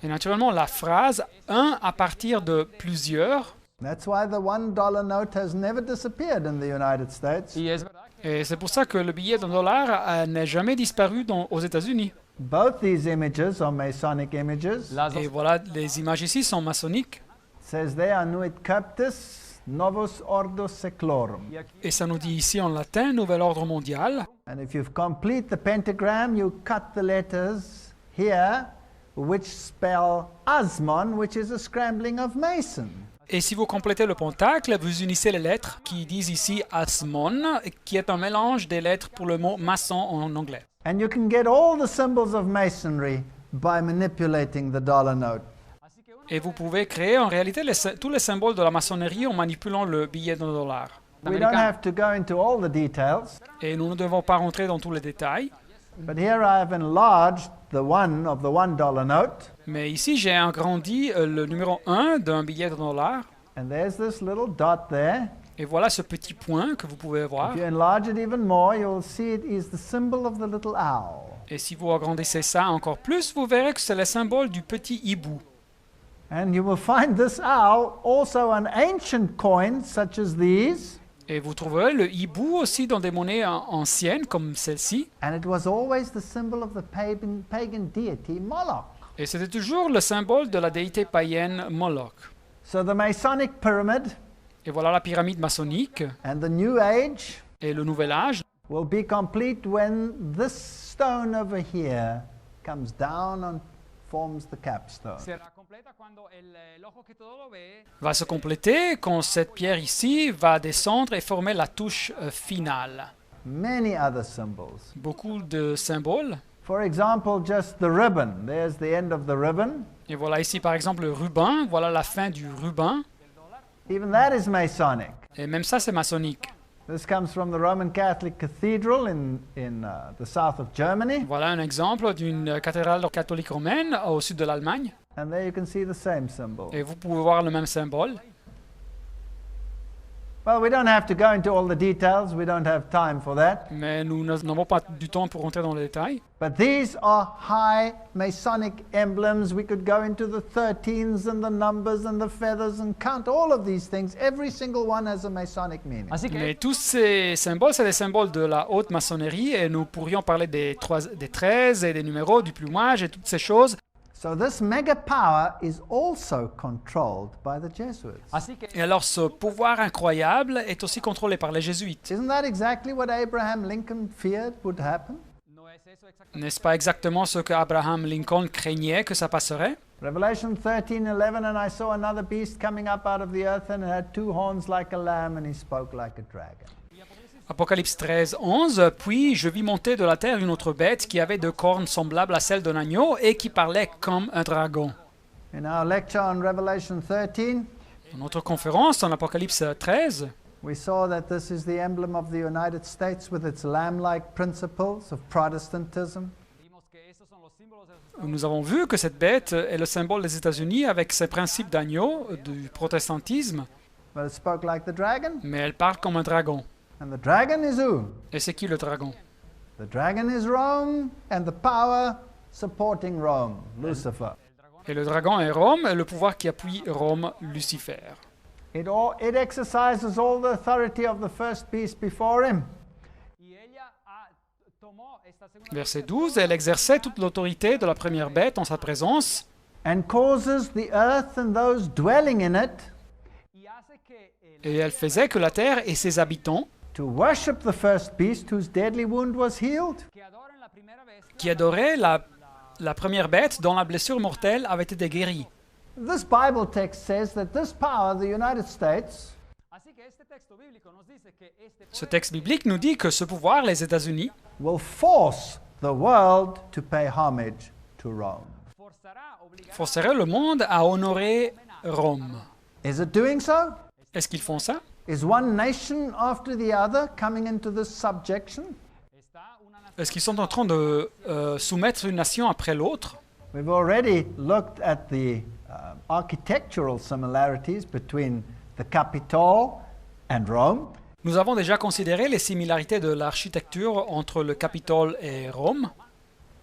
Et naturellement, la phrase « 1 à partir de plusieurs », That's why the $1 note has never disappeared in the United States. Y es verdad que et c'est pour ça que le billet d'$1 n'a jamais disparu aux États-Unis. Both these images are Masonic images. las Et dos voilà, les images ici sont maçonniques. It says there, Annuit Cuptis Novus Ordo Seclorum. y aquí Et ça nous dit ici en latin « Nouvel ordre mondial ». And if you complete the pentagram, you cut the letters here, which spell Asmon, which is a scrambling of Mason. Et si vous complétez le pentacle, vous unissez les lettres qui disent ici Asmon, qui est un mélange des lettres pour le mot maçon en anglais. And you can get all the symbols of Masonry by manipulating the dollar note. así que uno Et vous pouvez créer en réalité tous les symboles de la maçonnerie en manipulant le billet d'$1. We don't have to go into all the details, Et nous ne devons pas rentrer dans tous les détails. but here I have enlarged the one of the $1 note, Mais ici, j'ai agrandi le numéro 1 d'un billet d'$1. and there's this little dot there. Et voilà ce petit point que vous pouvez voir. If you enlarge it even more, you'll see it is the symbol of the little owl. Et si vous agrandissez ça encore plus, vous verrez que c'est le symbole du petit hibou. And you will find this owl also on ancient coins such as these. Et vous trouverez le hibou aussi dans des monnaies anciennes comme celle-ci. And it was always the symbol of the pagan deity Moloch. Et c'était toujours le symbole de la déité païenne Moloch. So the Masonic pyramid Et voilà la pyramide maçonnique and the New Age et le Nouvel Âge will be complete when this stone over here comes down and forms the capstone. Será completa cuando el ojo que todo lo ve va se compléter quand cette pierre ici va descendre et former la touche finale. Many other symbols. Beaucoup de symboles. For example, just the ribbon. There's the end of the ribbon. Et voilà ici par exemple le ruban. Voilà la fin du ruban. Even that is Masonic. Et même ça c'est maçonnique. This comes from the Roman Catholic Cathedral in the south of Germany. Voilà un exemple d'une cathédrale catholique romaine au sud de l'Allemagne. And there you can see the same symbol. Et vous pouvez voir le même symbole. Well, we don't have to go into all the details. We don't have time for that. Mais nous n'avons pas du temps pour rentrer dans les détails. But these are high Masonic emblems. We could go into the 13s and the numbers and the feathers and count all of these things. Every single one has a Masonic meaning. Así que Mais tous ces symboles, c'est des symboles de la haute maçonnerie et nous pourrions parler des 13 et des numéros, du plumage et toutes ces choses. So this mega power is also controlled by the Jesuits. así que Et alors ce pouvoir incroyable est aussi contrôlé par les jésuites. Isn't that exactly what Abraham Lincoln feared would happen? no es eso exactamente. N'est-ce pas exactement ce que Abraham Lincoln craignait que ça passerait? Revelation 13:11, and I saw another beast coming up out of the earth, and it had two horns like a lamb, and he spoke like a dragon. Apocalypse 13, 11. Puis je vis monter de la terre une autre bête qui avait deux cornes semblables à celles d'un agneau et qui parlait comme un dragon. In our lecture on Revelation 13, Dans notre conférence en Apocalypse 13, we saw that this is the emblem of the United States with its lamb-like principles of Protestantism. Vimos que esos son los símbolos de los nous avons vu que cette bête est le symbole des États-Unis avec ses principes d'agneau, du protestantisme, But it spoke like the dragon, mais elle parle comme un dragon. and the dragon is who? Et c'est qui le dragon? The dragon is Rome, and the power supporting Rome, Lucifer. Et le dragon est Rome, et le pouvoir qui appuie Rome, Lucifer. It exercises all the authority of the first beast before him. y ella tomó esta segunda Verset 12, elle exerçait toute l'autorité de la première bête en sa présence, And causes the earth and those dwelling in it y hace que et elle faisait que la terre et ses habitants, to worship the first beast whose deadly wound was healed. que adoren la primera bestia qui adoraient la première bête dont la blessure mortelle avait été guérie. This Bible text says that this power, the United States, así que este texto bíblico nos dice que este Ce texte biblique nous dit que ce pouvoir, les États-Unis, will force the world to pay homage to Rome. forzará obligará forcerait le monde à honorer Rome. Is it doing so? Est-ce qu'ils font ça? Is one nation after the other coming into this subjection? está una nación Est-ce qu'ils sont en train de soumettre une nation après l'autre? We've already looked at the architectural similarities between the Capitol and Rome. Nous avons déjà considéré les similarités de l'architecture entre le Capitole et Rome,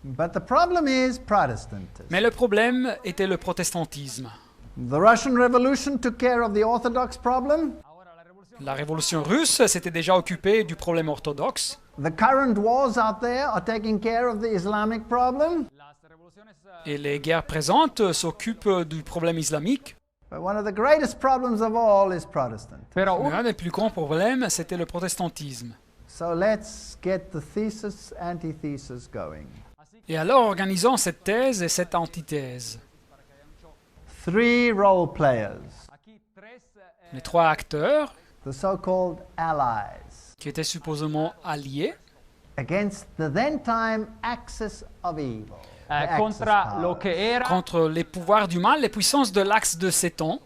But the problem is Protestantism. mais le problème était le protestantisme. The Russian Revolution took care of the Orthodox problem. ahora la revolución La révolution russe s'était déjà occupée du problème orthodoxe. The current wars out there are taking care of the Islamic problem. las revoluciones Et les guerres présentes s'occupent du problème islamique. But one of the greatest problems of all is Protestant. pero Mais un des plus grands problèmes, c'était le protestantisme. So let's get the thesis, antithesis going. Et alors organisons cette thèse et cette antithèse. 3 role players, aquí tres Les trois acteurs, the so-called allies, qui étaient supposément alliés, against the then-time axis of evil. the Axis contra lo powers. que era contre les pouvoirs du mal, les puissances de l'axe de ces temps.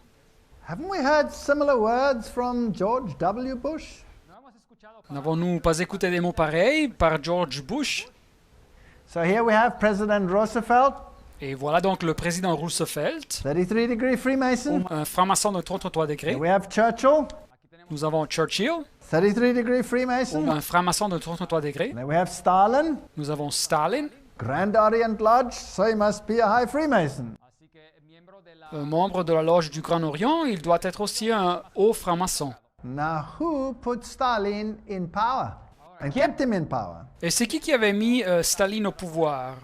Haven't we heard similar words from George W. Bush? no hemos escuchado N'avons-nous pas écouté des mots pareils par George Bush? So here we have President Roosevelt, Et voilà donc le président Roosevelt, 33-degree Freemason. un franc-maçon de 33 Here degrés. we have Churchill, Nous avons Churchill, 33-degree Freemason. un franc-maçon de 33 degrés. Then we have Stalin, Nous avons Stalin, Grand Orient Lodge, so he must be a high Freemason. así que miembro de la membre de la loge du Grand Orient, il doit être aussi un haut franc-maçon. Now, who put Stalin in power and kept him in power? Et c'est qui avait mis Staline au pouvoir?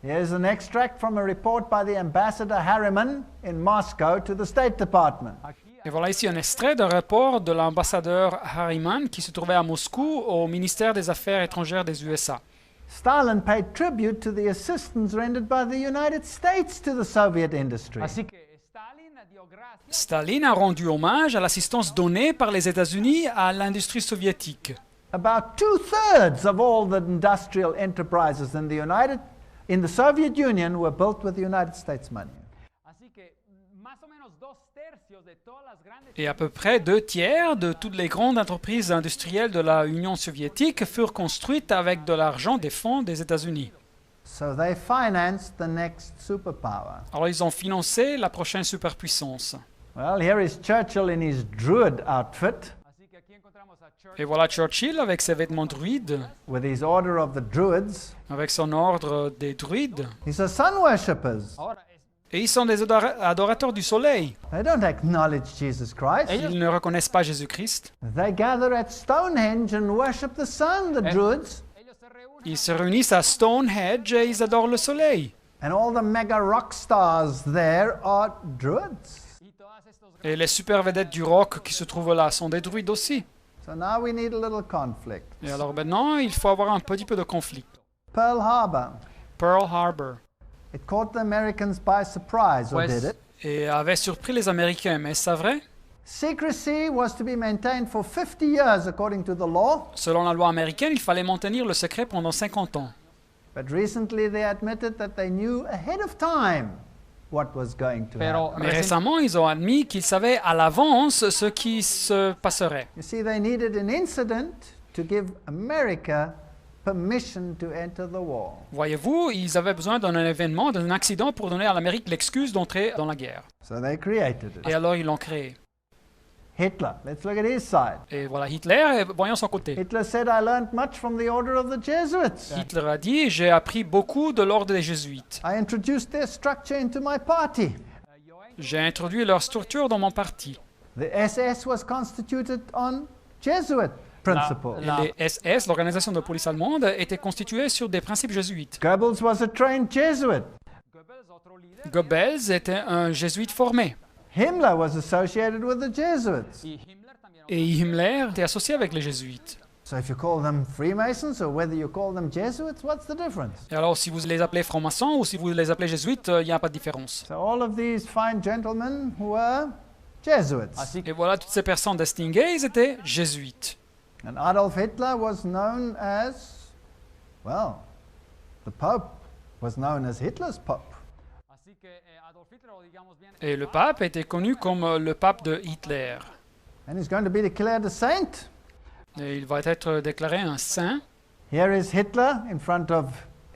Here's an extract from a report by the ambassador Harriman in Moscow to the State Department. Et voilà ici un extrait d'un rapport de l'ambassadeur Harriman qui se trouvait à Moscou au ministère des Affaires étrangères des USA. Stalin paid tribute to the assistance rendered by the United States to the Soviet industry. Así que Stalin dio gracias Staline a rendu hommage à l'assistance donnée par les États-Unis à l'industrie soviétique. About 2/3 of all the industrial enterprises in the Soviet Union were built with the United States money. Así que más o menos 2/3 de todas las grandes Et à peu près 2/3 de toutes les grandes entreprises industrielles de la Union soviétique furent construites avec de l'argent des fonds des États-Unis. So they financed the next superpower. Alors ils ont financé la prochaine superpuissance. Well, here is Churchill in his Druid outfit Así que aquí encontramos a Churchill Et voilà Churchill avec ses vêtements druides, with his order of the Druids. avec son ordre des druides. These are sun worshippers. ahora Et ils sont des adorateurs du soleil. They don't acknowledge Jesus Christ. Ils ne reconnaissent pas Jésus-Christ. They gather at Stonehenge and worship the sun, the Druids. ellos se reúnen Ils se réunissent à Stonehenge et ils adorent le soleil. And all the mega rock stars there are Druids. y todas estos Et les super vedettes du rock qui se trouvent là sont des druides aussi. So now we need a little conflict. Et alors maintenant, il faut avoir un petit peu de conflit. Pearl Harbor. Pearl Harbor. It caught the Americans by surprise, or Pues- did it? Et avait surpris les Américains, mais c'est vrai? Secrecy was to be maintained for 50 years according to the law, Selon la loi américaine, il fallait maintenir le secret pendant 50 ans. but recently they admitted that they knew ahead of time what was going to Pero happen. Mais récemment, ils ont admis qu'ils savaient à l'avance ce qui se passerait. You see, they needed an incident to give America permission to enter the war. Voyez-vous, ils avaient besoin d'un événement, d'un accident pour donner à l'Amérique l'excuse d'entrer dans la guerre. So they created it. Et alors ils l'ont créé. Hitler, let's look at his side. Et voilà Hitler, et voyons son côté. Hitler said, I learned much from the order of the Jesuits. Hitler a dit, j'ai appris beaucoup de l'ordre des jésuites. I introduced their structure into my party. J'ai introduit leur structure dans mon parti. The SS was constituted on Jesuit principles. Et les SS, l'organisation de police allemande, étaient constituées sur des principes jésuites. Goebbels was a trained Jesuit. Goebbels, otro líder, Goebbels était un jésuite formé. Himmler was associated with the Jesuits. y Himmler también. Et Himmler était associé avec les jésuites. So if you call them Freemasons or whether you call them Jesuits, what's the difference? Et alors, si vous les appelez francs-maçons ou si vous les appelez jésuites, il n'y a pas de différence. So all of these fine gentlemen were Jesuits. Así que Et voilà, toutes ces personnes distinguées, ils étaient jésuites. And Adolf Hitler was known as, well, the Pope was known as Hitler's Pope. así que Adolf Hitler, o digamos bien, Et le pape était connu comme le pape de Hitler. And he's going to be declared a saint. Et il va être déclaré un saint. Here is Hitler in front of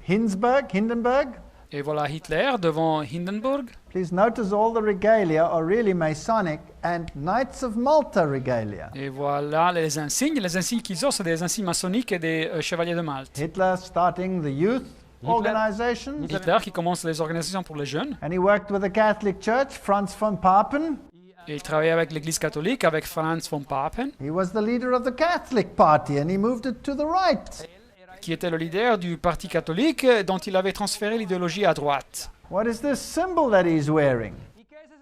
Hindenburg. Et voilà Hitler devant Hindenburg. Please notice all the regalia are really Masonic and Knights of Malta regalia. Et voilà les insignes. Les insignes qu'ils ont, c'est des insignes maçonniques et des chevaliers de Malte. Hitler starting the youth organizations. Hitler qui commence les organisations pour les jeunes. And he worked with the Catholic Church, Franz von Papen. Et il travaillait avec l'Église catholique, avec Franz von Papen, He was the leader of the Catholic Party and he moved it to the right. qui était le leader du parti catholique dont il avait transféré l'idéologie à droite. What is this symbol that he's wearing?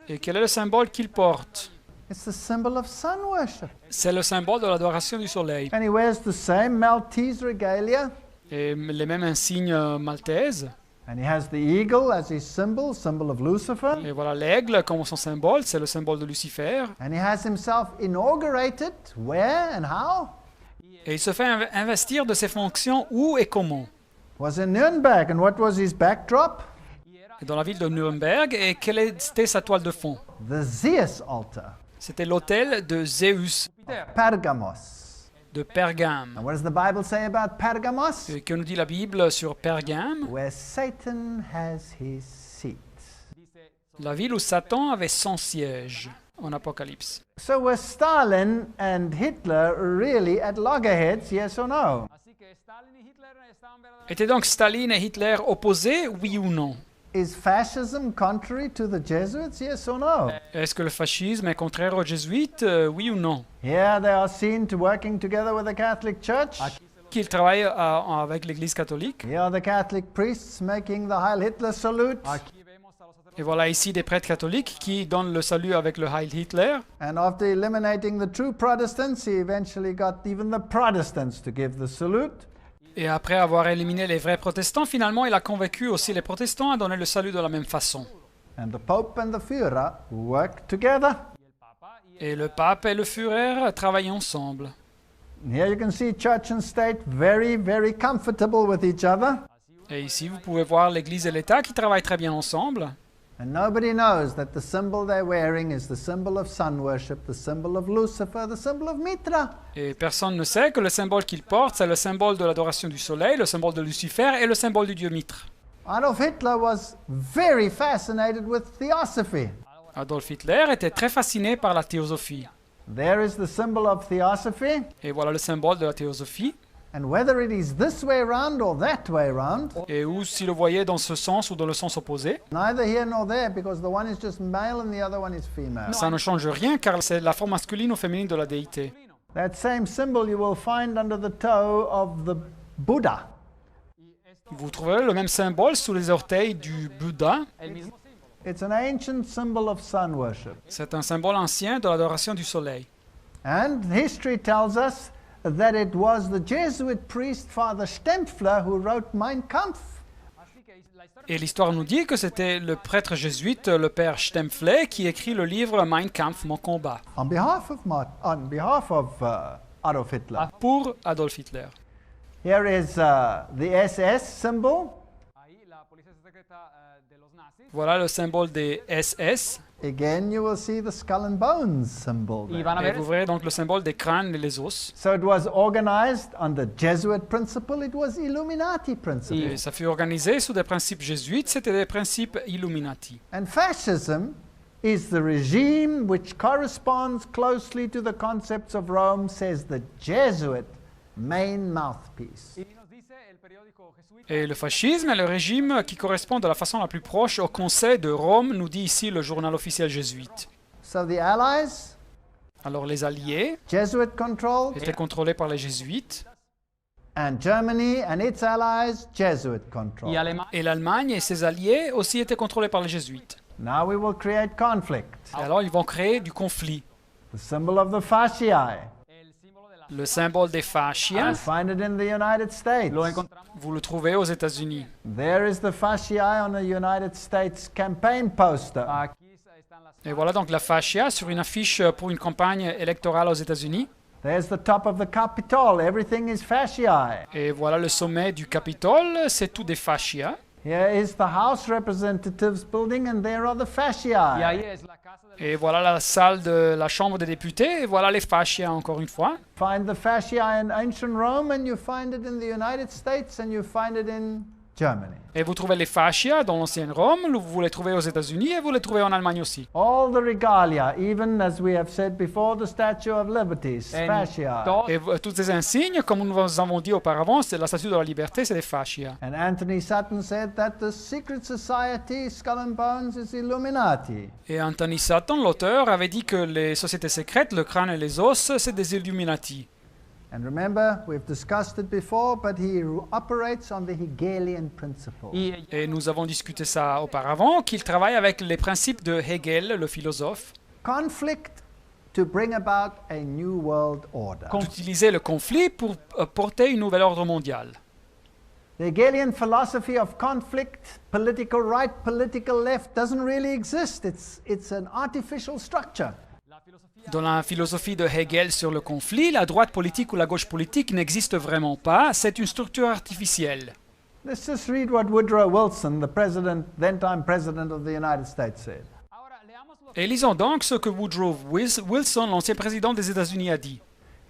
Et quel est le symbole qu'il porte? It's the symbol of sun worship. C'est le symbole de l'adoration du soleil. And he wears the same Maltese regalia. Et les mêmes insignes maltaises. And he has the eagle as his symbol of Lucifer. Et voilà l'aigle comme son symbole, c'est le symbole de Lucifer. And he has himself inaugurated where and how? Et il se fait investir de ses fonctions où et comment. Was in Nuremberg. And what was his backdrop? Et dans la ville de Nuremberg. Et quelle était sa toile de fond? The Zeus altar, C'était l'autel de Zeus Pergamos. de Pergame. And what does the Bible say about Pergamos? Et que nous dit la Bible sur Pergame? Where Satan has his seat. La ville où Satan avait son siège en Apocalypse. So were Stalin and Hitler really at loggerheads, yes or no? así que Stalin y Hitler estaban verdaderamente. Étaient donc Staline et Hitler opposés, oui ou non? Is fascism contrary to the Jesuits? Yes or no? Est-ce que le fascisme est contraire aux jésuites? Oui ou non? Here they are seen to working together with the Catholic Church. Qu'ils travaillent avec l'Église catholique. Here are the Catholic priests making the Heil Hitler salute. Et voilà ici des prêtres catholiques qui donnent le salut avec le Heil Hitler. And after eliminating the true Protestants, he eventually got even the Protestants to give the salute. Et après avoir éliminé les vrais protestants, finalement, il a convaincu aussi les protestants à donner le salut de la même façon. And the Pope and the Führer work together. Et le pape et le Führer travaillent ensemble. And here you can see church and state very, very comfortable with each other. Et ici, vous pouvez voir l'Église et l'État qui travaillent très bien ensemble. And nobody knows that the symbol they're wearing is the symbol of sun worship, the symbol of Lucifer, the symbol of Mitra. Et personne ne sait que le symbole qu'ils portent, c'est le symbole de l'adoration du soleil, le symbole de Lucifer et le symbole du dieu Mitre. Adolf Hitler was very fascinated with theosophy. Adolf Hitler était très fasciné par la théosophie. There is the symbol of theosophy. Et voilà le symbole de la théosophie. And whether it is this way around or that way around, Et ou s'il le voyait dans ce sens ou dans le sens opposé, neither here nor there, because the one is just male and the other one is female. ça ne change rien car c'est la forme masculine ou féminine de la déité. That same symbol you will find under the toe of the Buddha. Vous trouverez le même symbole sous les orteils du Bouddha. It's an ancient symbol of sun worship. C'est un symbole ancien de l'adoration du soleil. And history tells us that it was the Jesuit priest Father Stempfler who wrote Mein Kampf. Et l'histoire nous dit que c'était le prêtre jésuite, le père Stempfler, qui écrit le livre Mein Kampf, Mon combat, On behalf of Adolf Hitler. pour Adolf Hitler. Here is the SS symbol. Voilà le symbole des SS. Again, you will see the skull and bones symbol there. Et vous verrez donc le symbole des crânes et les os. So it was organized on the Jesuit principle. It was Illuminati principle. Et ça fut organisé sous des principes jésuites, c'était des principes Illuminati. And fascism is the regime which corresponds closely to the concepts of Rome, says the Jesuit main mouthpiece. Et le fascisme est le régime qui correspond de la façon la plus proche au Conseil de Rome, nous dit ici le journal officiel jésuite. So the Allies, Alors les Alliés Jesuit controlled, étaient contrôlés par les jésuites, and Germany and its allies, Jesuit controlled. et l'Allemagne et ses alliés aussi étaient contrôlés par les jésuites. Now we will create conflict. Et alors ils vont créer du conflit. The symbol of the fasciae. Le symbole des fascias, You find it in the United States. vous le trouvez aux États-Unis. There is the fasciae on a United States campaign poster. Et voilà donc la fascia sur une affiche pour une campagne électorale aux États-Unis. There's the top of the Capitol. Everything is fasciae. Et voilà le sommet du Capitole, c'est tout des fascias. Here is the House Representatives building, and there are the fasciae. Et voilà la salle de la Chambre des députés, et voilà les fascias encore une fois. Find the fasciae in ancient Rome, and you find it in the United States, and you find it in Germany. Et vous trouvez les fascias dans l'ancienne Rome, vous les trouvez aux États-Unis et vous les trouvez en Allemagne aussi. All the regalia, even as we have said before, the Statue of Liberty, is fasciae. Et tous ces insignes, comme nous avons dit auparavant, c'est la statue de la liberté, c'est des fascias. And Anthony Sutton said that the secret society, Skull and Bones, is Illuminati. Et Anthony Sutton, l'auteur, avait dit que les sociétés secrètes, le crâne et les os, c'est des Illuminati. And remember, we've discussed it before, but he operates on the Hegelian principle. Et nous avons discuté ça auparavant, qu'il travaille avec les principes de Hegel, le philosophe, Conflict to bring about a new world order. d'utiliser le conflit pour porter une nouvelle ordre mondial. The Hegelian philosophy of conflict, political right, political left, doesn't really exist. It's an artificial structure. Dans la philosophie de Hegel sur le conflit, la droite politique ou la gauche politique n'existe vraiment pas, c'est une structure artificielle. Let's just read what Woodrow Wilson, the president, then-time president of the United States, said. Et lisons donc ce que Woodrow Wilson, l'ancien président des États-Unis, a dit.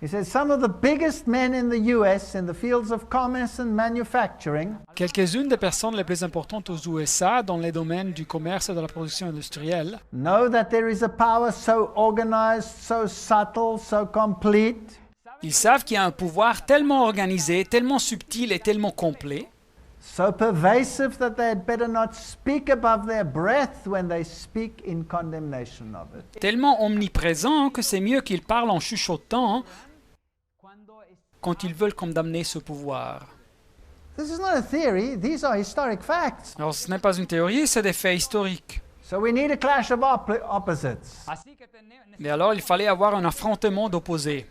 He said, some of the biggest men in the U.S. in the fields of commerce and manufacturing Quelques-unes des personnes les plus importantes aux USA dans les domaines du commerce et de la production industrielle know that there is a power so organized, so subtle, so complete, ils savent qu'il y a un pouvoir tellement organisé, tellement subtil et tellement complet, so pervasive that they had better not speak above their breath when they speak in condemnation of it. Tellement omniprésent que c'est mieux qu'ils parlent en chuchotant quand ils veulent condamner ce pouvoir. This is not a theory, these are historic facts. Alors ce n'est pas une théorie, c'est des faits historiques. So we need a clash of opposites. Así que Mais alors il fallait avoir un affrontement d'opposés.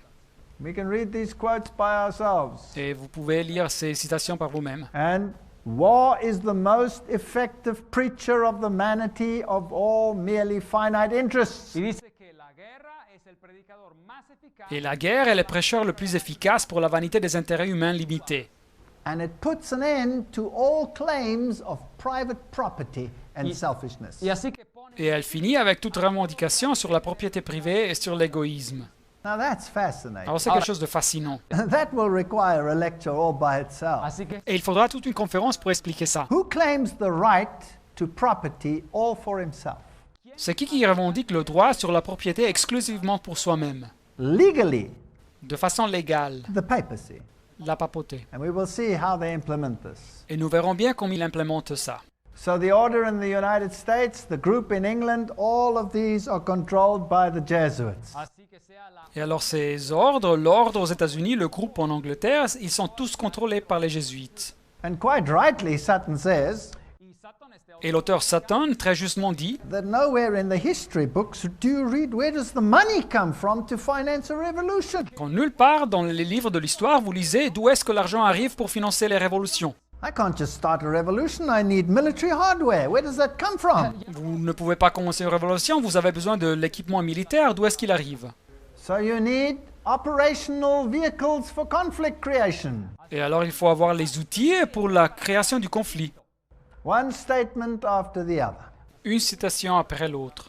We can read these quotes by ourselves. Et vous pouvez lire ces citations par vous-même. And war is the most effective preacher of the vanity of all merely finite interests. y dice que la guerra es el predicador más eficaz Et la guerre est le prêcheur le plus efficace pour la vanité des intérêts humains limités. And it puts an end to all claims of private property and selfishness. y así que pone Et elle finit avec toute revendication sur la propriété privée et sur l'égoïsme. Now that's fascinating. Alors c'est quelque chose de fascinant. That will require a lecture all by itself. así que Et il faudra toute une conférence pour expliquer ça. Who claims the right to property all for himself? C'est qui revendique le droit sur la propriété exclusivement pour soi-même, Legally, de façon légale, the papacy. la papauté. And we will see how they implement this. Et nous verrons bien comment il implémente ça. So the order in the United States, the group in England, all of these are controlled by the Jesuits. así que sea la Et alors ces ordres, l'ordre aux États-Unis, le groupe en Angleterre, ils sont tous contrôlés par les jésuites. And quite rightly, Sutton says y Satan este Et l'auteur Sutton, très justement, dit that nowhere in the history books do you read where does the money come from to finance a revolution. qu'en nulle part dans les livres de l'histoire, vous lisez d'où est-ce que l'argent arrive pour financer les révolutions. I can't just start a revolution, I need military hardware. Where does that come from? Vous ne pouvez pas commencer une révolution, vous avez besoin de l'équipement militaire, d'où est-ce qu'il arrive? So you need operational vehicles for conflict creation. Et alors il faut avoir les outils pour la création du conflit. One statement after the other. Une citation après l'autre.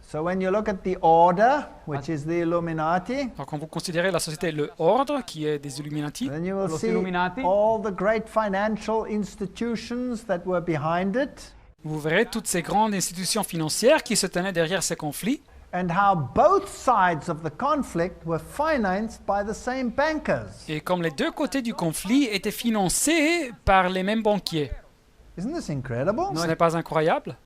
So when you look at the order, which is the Illuminati, Alors quand vous considérez la société, le ordre, qui est des Illuminati, then you will Los see Illuminati. all the great financial institutions that were behind it, vous verrez toutes ces grandes institutions financières qui se tenaient derrière ces conflits, and how both sides of the conflict were financed by the same bankers. et comme les deux côtés du conflit étaient financés par les mêmes banquiers. Isn't this incredible? Ce n'est pas incroyable?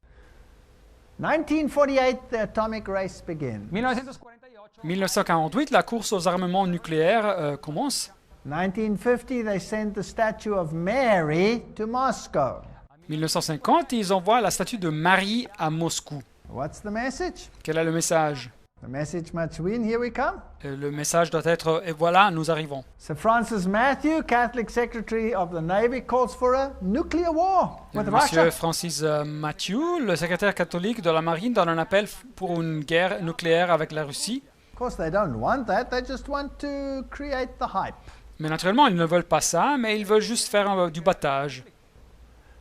1948, the atomic race begins. 1948 1948, la course aux armements nucléaires commence. 1950, they send the statue of Mary to Moscow. 1950, ils envoient la statue de Marie à Moscou. What's the message? Quel est le message? The message must win. Here we come. Le message doit être « Et voilà, nous arrivons ». Sir Francis Matthew, Catholic Secretary of the Navy, calls for a nuclear war with Monsieur Russia. Francis Matthew, le secrétaire catholique de la marine, donne un appel pour une guerre nucléaire avec la Russie. Of course, they don't want that. They just want to create the hype. Mais naturellement, ils ne veulent pas ça, mais ils veulent juste faire du battage.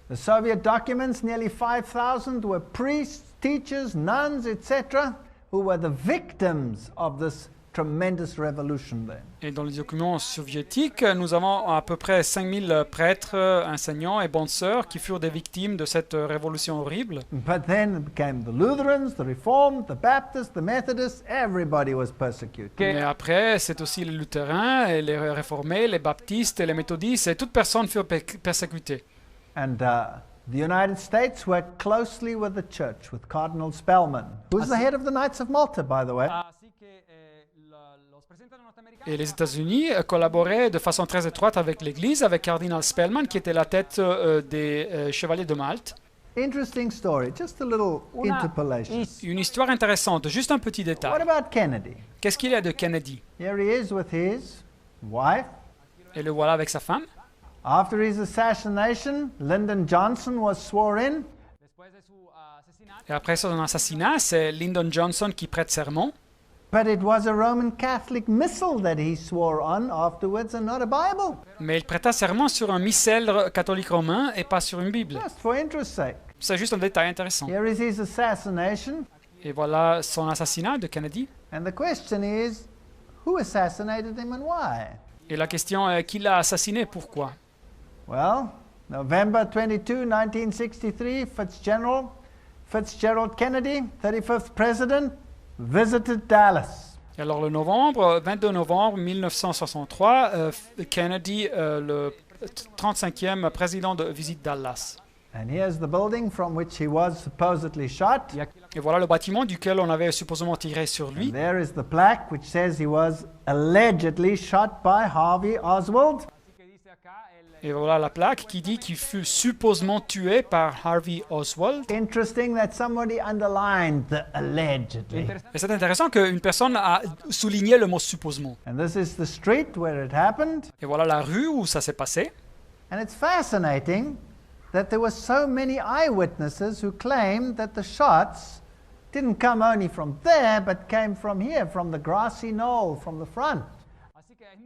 The Soviet documents, nearly 5,000, were priests, teachers, nuns, etc., who were the victims of this tremendous revolution then. Et dans les documents soviétiques, nous avons à peu près 5000 prêtres, enseignants et bonnes sœurs qui furent des victimes de cette révolution horrible. But then it became the Lutherans, the Reformed, the Baptists, the Methodists, everybody was persecuted. Mais après, c'est aussi les luthériens, et les réformés, les baptistes et les méthodistes, et toute personne furent persécutées. And the United States worked closely with the church, with Cardinal Spellman, who's the head of the Knights of Malta, by the way. así que los presidentes norteamericanos Et les États-Unis collaboraient de façon très étroite avec l'Église, avec Cardinal Spellman, qui était la tête des Chevaliers de Malte. Interesting story, just a little Una interpolation. Une histoire intéressante, juste un petit What détail. about Kennedy? Qu'est-ce qu'il y a de Kennedy? Here he is with his wife. Et le voilà avec sa femme. After his assassination, Lyndon Johnson was sworn in. después de su asesinato Et après son assassinat, c'est Lyndon Johnson qui prête serment. But it was a Roman Catholic missal that he swore on afterwards and not a Bible. Mais il prêta serment sur un missel catholique romain et pas sur une Bible. Just for interest's sake. C'est juste un détail intéressant. Here is his assassination. Et voilà son assassinat de Kennedy. And the question is, who assassinated him and why? Et la question est qui l'a assassiné, pourquoi? Well, November 22, 1963, Fitzgerald Kennedy, 35th President, visited Dallas. Et alors le 22 novembre 1963, Kennedy, le 35e président de Visite Dallas. And here's the building from which he was supposedly shot. Et voilà le bâtiment duquel on avait supposément tiré sur lui. And there is the plaque which says he was allegedly shot by Harvey Oswald. Et voilà la plaque qui dit qu'il fut supposément tué par Harvey Oswald. Interesting that somebody underlined the allegedly. Et c'est intéressant qu'une personne a souligné le mot supposément. And this is the street where it happened. Et voilà la rue où ça s'est passé. And it's fascinating that there were so many eyewitnesses who claimed that the shots didn't come only from there, but came from here, from the grassy knoll, from the front.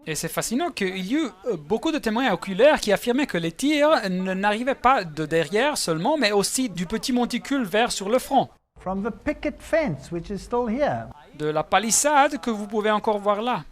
Et c'est fascinant qu'il y eut beaucoup de témoins oculaires qui affirmaient que les tirs n'arrivaient pas de derrière seulement, mais aussi du petit monticule vert sur le front, From the picket fence, which is still here. de la palissade que vous pouvez encore voir là.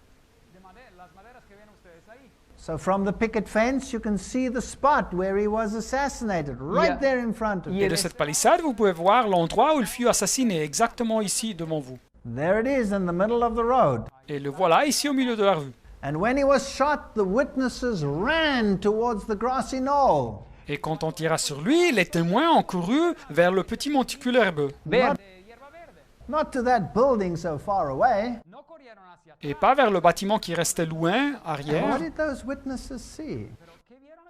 So from the picket fence, you can see the spot where he was assassinated, right Yeah. there in front of Et you. de cette palissade, vous pouvez voir l'endroit où il fut assassiné, exactement ici devant vous. There it is in the middle of the road. Et le voilà ici au milieu de la rue. And when he was shot, the witnesses ran towards the grassy knoll. Et quand on tira sur lui, les témoins ont couru vers le petit monticule herbeux. Verde, hierba verde. Not to that building so far away. No corrieron hacia Et pas vers le bâtiment qui restait loin, What arrière. did those witnesses see?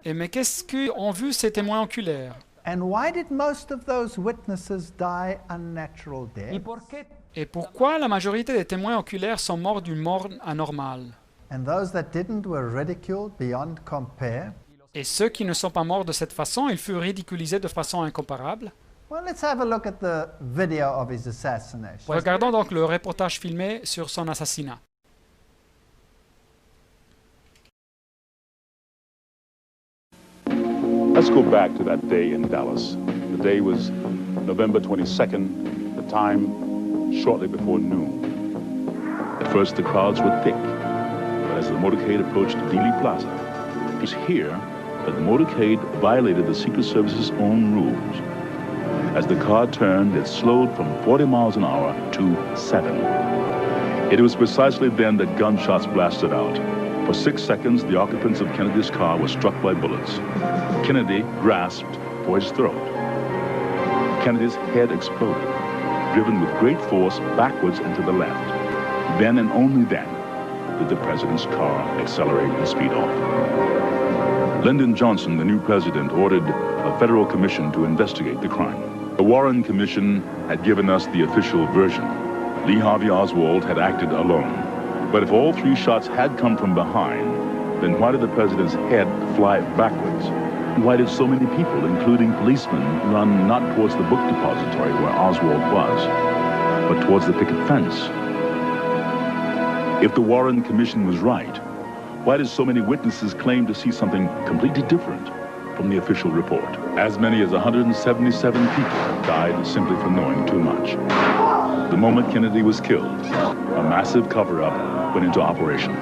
Et mais qu'est-ce qu'ont vu ces témoins oculaires? And why did most of those witnesses die unnatural ¿Y death? por qué? Et pourquoi la majorité des témoins oculaires sont morts d'une mort anormale? And those that didn't were ridiculed beyond compare? Et ceux qui ne sont pas morts de cette façon, ils furent ridiculisés de façon incomparable. Well, let's have a look at the video of his assassination. Regardons donc le reportage filmé sur son assassinat. Let's go back to that day in Dallas. The day was November 22nd, the time shortly before noon. At first, the crowds were thick, but as the motorcade approached Dealey Plaza, it was here that the motorcade violated the Secret Service's own rules. As the car turned, it slowed from 40 miles an hour to 7. It was precisely then that gunshots blasted out. For 6 seconds, the occupants of Kennedy's car were struck by bullets. Kennedy grasped for his throat. Kennedy's head exploded, driven with great force backwards and to the left. Then and only then did the president's car accelerate and speed off. Lyndon Johnson, the new president, ordered a federal commission to investigate the crime. The Warren Commission had given us the official version. Lee Harvey Oswald had acted alone. But if all 3 shots had come from behind, then why did the president's head fly backwards? Why did so many people, including policemen, run not towards the book depository where Oswald was, but towards the picket fence? If the Warren Commission was right, why did so many witnesses claim to see something completely different from the official report? As many as 177 people died simply for knowing too much. The moment Kennedy was killed, a massive cover-up went into operation.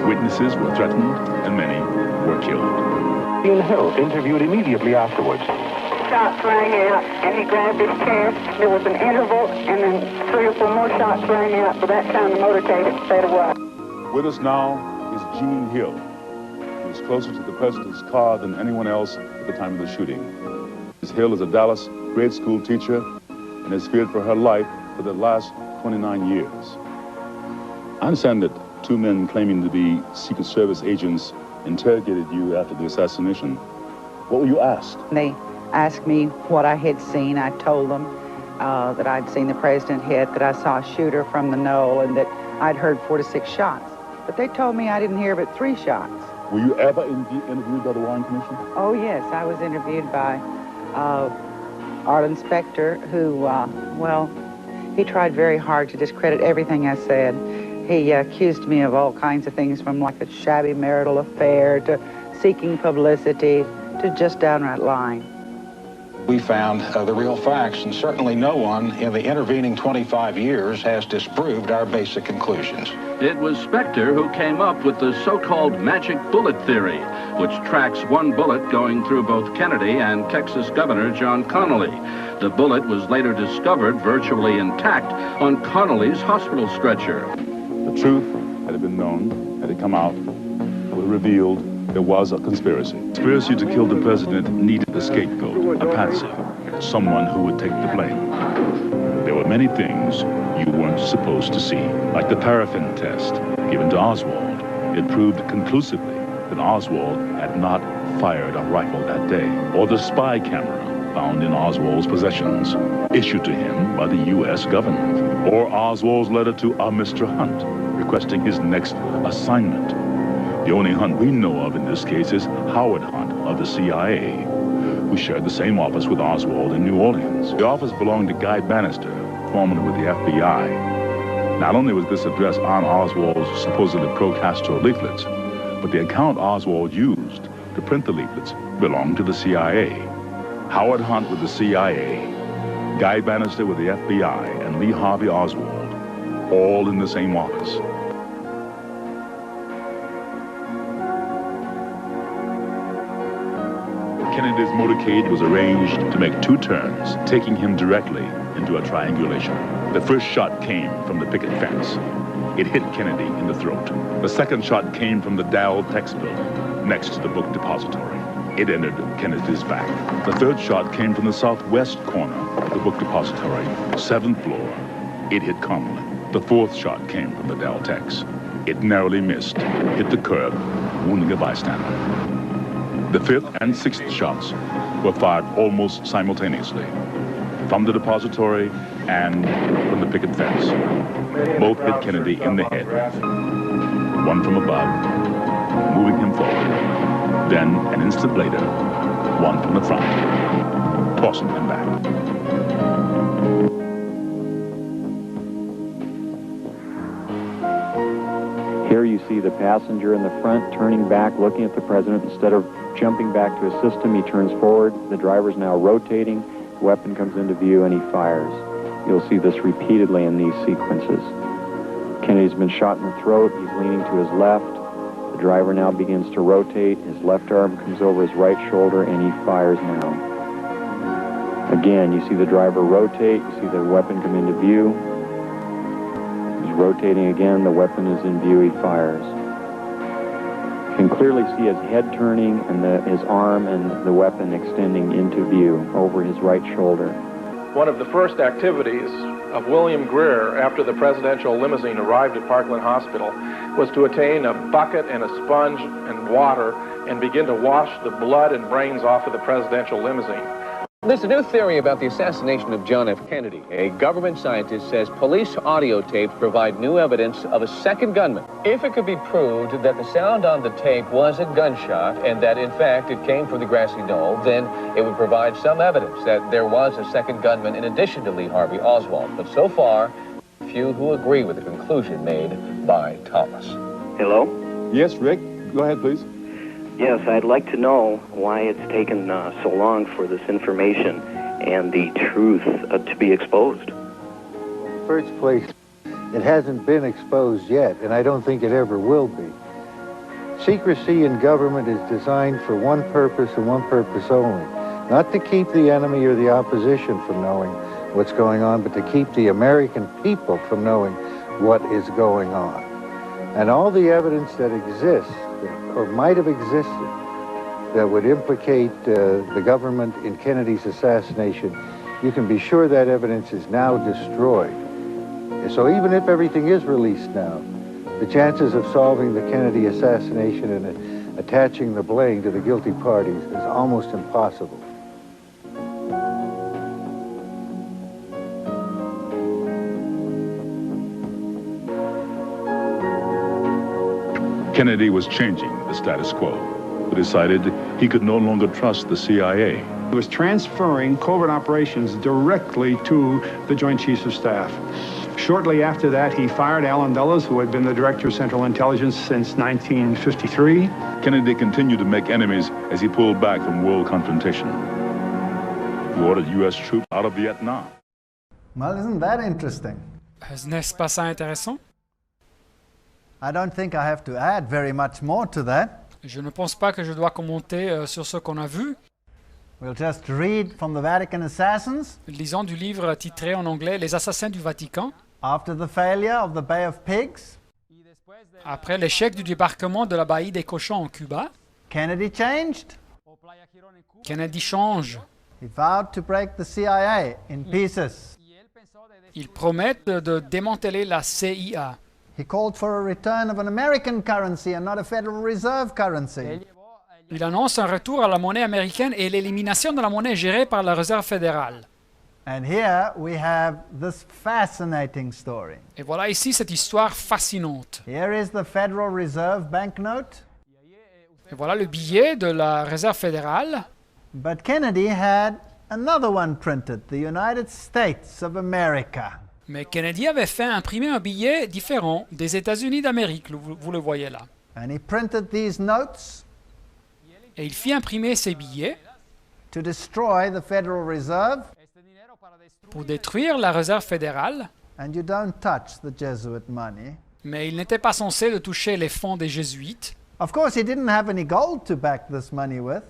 Witnesses were threatened and many were killed. Ian Hill interviewed immediately afterwards. Shots rang out, and he grabbed his chest. There was an interval, and then 3 or 4 more shots rang out. By that time, the motorcade had sped away. With us now is Gene Hill, who is closer to the president's car than anyone else at the time of the shooting. Ms. Hill is a Dallas grade school teacher and has feared for her life for the last 29 years. I understand that 2 men claiming to be Secret Service agents interrogated you after the assassination. What were you asked? They asked me what I had seen. I told them that I'd seen the president hit, that I saw a shooter from the knoll, and that I'd heard 4 to 6 shots. But they told me I didn't hear but 3 shots. Were you ever interviewed by the Warren Commission? Oh, yes, I was interviewed by Arlen Specter, who, well, he tried very hard to discredit everything I said. He accused me of all kinds of things, from like a shabby marital affair to seeking publicity to just downright lying. We found the real facts, and certainly no one in the intervening 25 years has disproved our basic conclusions. It was Specter who came up with the so-called magic bullet theory, which tracks one bullet going through both Kennedy and Texas Governor John Connally. The bullet was later discovered virtually intact on Connally's hospital stretcher. The truth, had it been known, had it come out, would have revealed there was a conspiracy. Conspiracy to kill the president needed a scapegoat, a patsy, someone who would take the blame. There were many things you weren't supposed to see, like the paraffin test given to Oswald. It proved conclusively that Oswald had not fired a rifle that day, or the spy camera found in Oswald's possessions, issued to him by the U.S. government, or Oswald's letter to a Mr. Hunt, requesting his next assignment. The only Hunt we know of in this case is Howard Hunt of the CIA, who shared the same office with Oswald in New Orleans. The office belonged to Guy Bannister, formerly with the FBI. Not only was this address on Oswald's supposedly pro-Castro leaflets, but the account Oswald used to print the leaflets belonged to the CIA. Howard Hunt with the CIA, Guy Bannister with the FBI, and Lee Harvey Oswald, all in the same office. Kennedy's motorcade was arranged to make two turns, taking him directly into a triangulation. The first shot came from the picket fence. It hit Kennedy in the throat. The second shot came from the Dow Tex building, next to the book depository. It entered Kennedy's back. The third shot came from the southwest corner of the book depository, 7th floor. It hit Connolly. The fourth shot came from the Dow Tex. It narrowly missed, hit the curb, wounding a bystander. The fifth and sixth shots were fired almost simultaneously, from the depository and from the picket fence. Both hit Kennedy in the head, one from above, moving him forward. Then, an instant later, one from the front, tossing him back. Here you see the passenger in the front turning back, looking at the president. Instead of jumping back to assist him, he turns forward. The driver's now rotating. The weapon comes into view, and he fires. You'll see this repeatedly in these sequences. Kennedy's been shot in the throat. He's leaning to his left. The driver now begins to rotate. His left arm comes over his right shoulder, and he fires now. Again, you see the driver rotate. You see the weapon come into view. He's rotating again. The weapon is in view. He fires. You can clearly see his head turning and his arm and the weapon extending into view over his right shoulder. One of the first activities of William Greer after the presidential limousine arrived at Parkland Hospital was to attain a bucket and a sponge and water and begin to wash the blood and brains off of the presidential limousine. There's a new theory about the assassination of John F. Kennedy. A government scientist says police audio tapes provide new evidence of a second gunman. If it could be proved that the sound on the tape was a gunshot and that, in fact, it came from the grassy knoll, then it would provide some evidence that there was a second gunman in addition to Lee Harvey Oswald. But so far, few who agree with the conclusion made by Thomas. Hello? Yes, Rick. Go ahead, please. Yes, I'd like to know why it's taken so long for this information and the truth to be exposed. First place, it hasn't been exposed yet, and I don't think it ever will be. Secrecy in government is designed for one purpose and one purpose only. Not to keep the enemy or the opposition from knowing what's going on, but to keep the American people from knowing what is going on. And all the evidence that exists, or might have existed, that would implicate the government in Kennedy's assassination, you can be sure that evidence is now destroyed. So even if everything is released now, the chances of solving the Kennedy assassination and attaching the blame to the guilty parties is almost impossible. Kennedy was changing the status quo. He decided he could no longer trust the CIA. He was transferring covert operations directly to the Joint Chiefs of Staff. Shortly after that, he fired Allen Dulles, who had been the Director of Central Intelligence since 1953. Kennedy continued to make enemies as he pulled back from world confrontation. He ordered U.S. troops out of Vietnam. Well, isn't that interesting? N'est-ce pas ça intéressant? I don't think I have to add very much more to that. Je ne pense pas que je dois commenter sur ce qu'on a vu. We'll just read from the Vatican Assassins. Lisons du livre titré en anglais Les Assassins du Vatican. After the failure of the Bay of Pigs, après l'échec du débarquement de la Baillie des Cochons en Cuba, Kennedy changed. Kennedy change. He vowed to break the CIA in pieces. Il promet de démanteler la CIA. He called for a return of an American currency and not a Federal Reserve currency. Il annonce un retour à la monnaie américaine et l'élimination de la monnaie gérée par la Réserve fédérale. And here we have this fascinating story. Et voilà ici cette histoire fascinante. Here is the Federal Reserve banknote. Et voilà le billet de la Réserve fédérale. But Kennedy had another one printed, the United States of America. Mais Kennedy avait fait imprimer un billet différent des États-Unis d'Amérique, vous le voyez là. And he printed these notes Et il fit imprimer ces billets to destroy the Federal Reserve. Pour détruire la Réserve fédérale. And you don't touch the Jesuit money. Mais il n'était pas censé de toucher les fonds des Jésuites. Of course, he didn't have any gold to back this money with.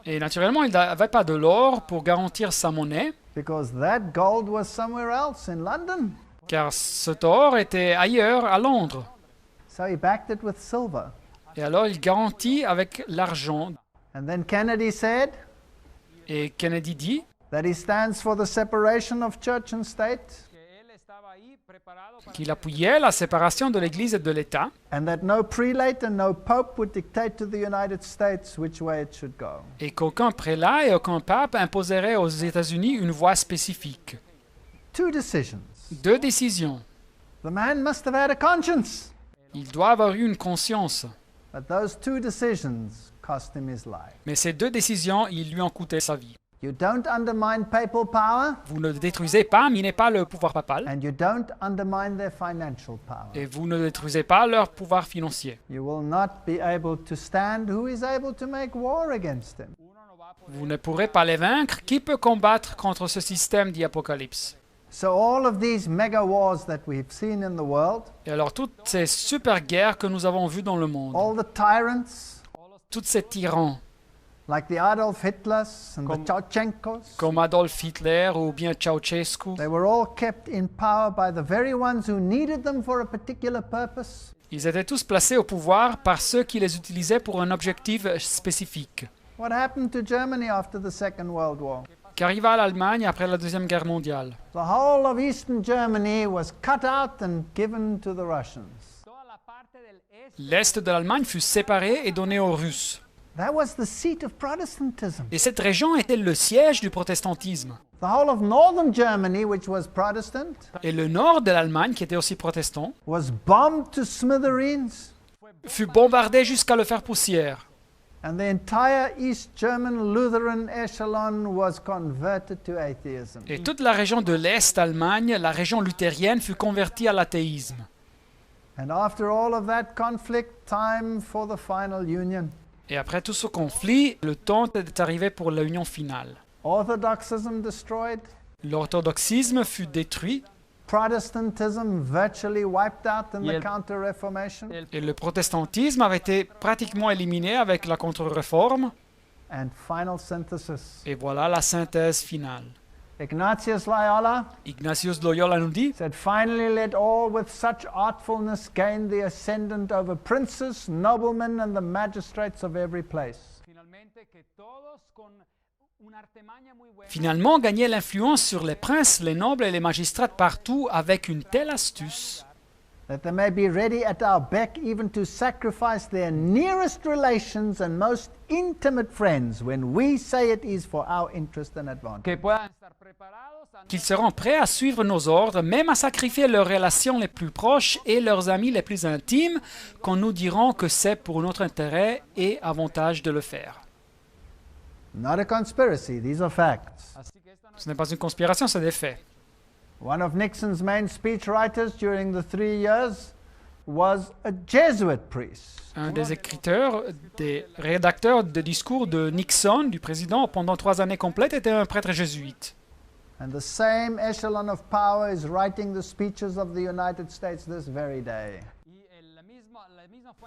Et naturellement, il n'avait pas de l'or pour garantir sa monnaie. Because that gold was somewhere else in London. Car cet or était ailleurs, à Londres. So he backed it with silver. Et alors, il garantit avec l'argent. And then Kennedy said, et Kennedy dit that he stands for the separation of church and state. Qu'il appuyait la séparation de l'Église et de l'État. And that no prelate and no pope would dictate to the United States which way it should go. Et qu'aucun prélat et aucun pape imposerait aux États-Unis une voie spécifique. Two decisions. Deux décisions. The man must have had a conscience. Il doit avoir eu une conscience. But those two decisions cost him his life. Mais ces deux décisions, ils lui ont coûté sa vie. You don't undermine papal power. Vous ne détruisez pas, minez pas le pouvoir papal. And you don't undermine their financial power. Et vous ne détruisez pas leur pouvoir financier. You will not be able to stand who is able to make war against him. Vous ne pourrez pas les vaincre. Qui peut combattre contre ce système dit Apocalypse? So all of these mega wars that we've seen in the world. Et alors toutes ces super guerres que nous avons vues dans le monde. All the tyrants. Tous ces tyrans. Like the Adolf Hitlers and the Ceausescus. Comme Adolf Hitler ou bien Ceausescu. They were all kept in power by the very ones who needed them for a particular purpose. Ils étaient tous placés au pouvoir par ceux qui les utilisaient pour un objectif spécifique. What happened to Germany after the Second World War? Qu'arriva à l'Allemagne après la Deuxième Guerre mondiale? The whole of Eastern Germany was cut out and given to the Russians. L'Est de l'Allemagne fut séparé et donné aux Russes. That was the seat of Protestantism. Et cette région était le siège du protestantisme. The whole of northern Germany, which was Protestant, et le nord de l'Allemagne, qui était aussi protestant, was bombed to smithereens. Fut bombardé jusqu'à le faire poussière. And the entire East German Lutheran echelon was converted to atheism. Et toute la région de l'Est Allemagne, la région luthérienne, fut convertie à l'athéisme. And after all of that conflict, time for the final union. Et après tout ce conflit, le temps est arrivé pour la union finale. Orthodoxism destroyed. L'orthodoxisme fut détruit. Protestantism virtually wiped out in the Counter-Reformation. Et le protestantisme avait été pratiquement éliminé avec la Contre-Réforme. And final synthesis. Et voilà la synthèse finale. Ignatius Loyola nous dit, said, finally let all with such artfulness gain the ascendant over princes, noblemen and the magistrates of every place. Finalement, gagner l'influence sur les princes, les nobles et les magistrats partout avec une telle astuce. That they may be ready at our beck even to sacrifice their nearest relations and most intimate friends when we say it is for our interest and advantage. Qu'ils seront prêts à suivre nos ordres, même à sacrifier leurs relations les plus proches et leurs amis les plus intimes, quand nous dirons que c'est pour notre intérêt et avantage de le faire. Not a conspiracy, these are facts. Ce n'est pas une conspiration, c'est des faits. One of Nixon's main speechwriters during the 3 years was a Jesuit priest. Un des écriteurs, des rédacteurs de discours de Nixon, du président, pendant 3 années complètes, était un prêtre jésuite. And the same echelon of power is writing the speeches of the United States this very day.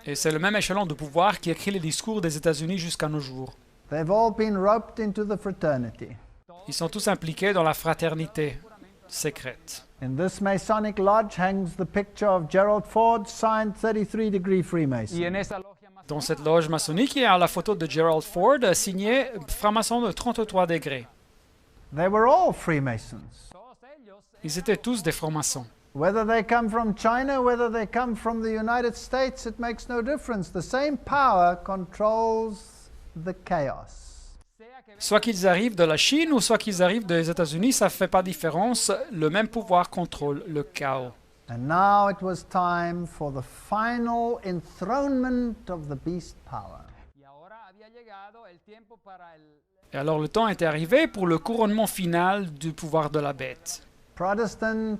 Et c'est le même échelon de pouvoir qui écrit les discours des États-Unis jusqu'à nos jours. They've all been roped into the fraternity. Ils sont tous impliqués dans la fraternité secrète. In this Masonic lodge hangs the picture of Gerald Ford, signed 33 degree Freemason. Dans cette loge maçonnique, il y a la photo de Gerald Ford signée franc-maçon de 33 degrés. They were all Freemasons. Ils étaient tous des francs-maçons. Whether they come from China, whether they come from the United States, it makes no difference. The same power controls the chaos. Soit qu'ils arrivent de la Chine ou soit qu'ils arrivent des États-Unis, ça ne fait pas de différence. Le même pouvoir contrôle le chaos. And now it was time for the final enthronement of the beast power. Et alors le temps était arrivé pour le couronnement final du pouvoir de la bête. Protestant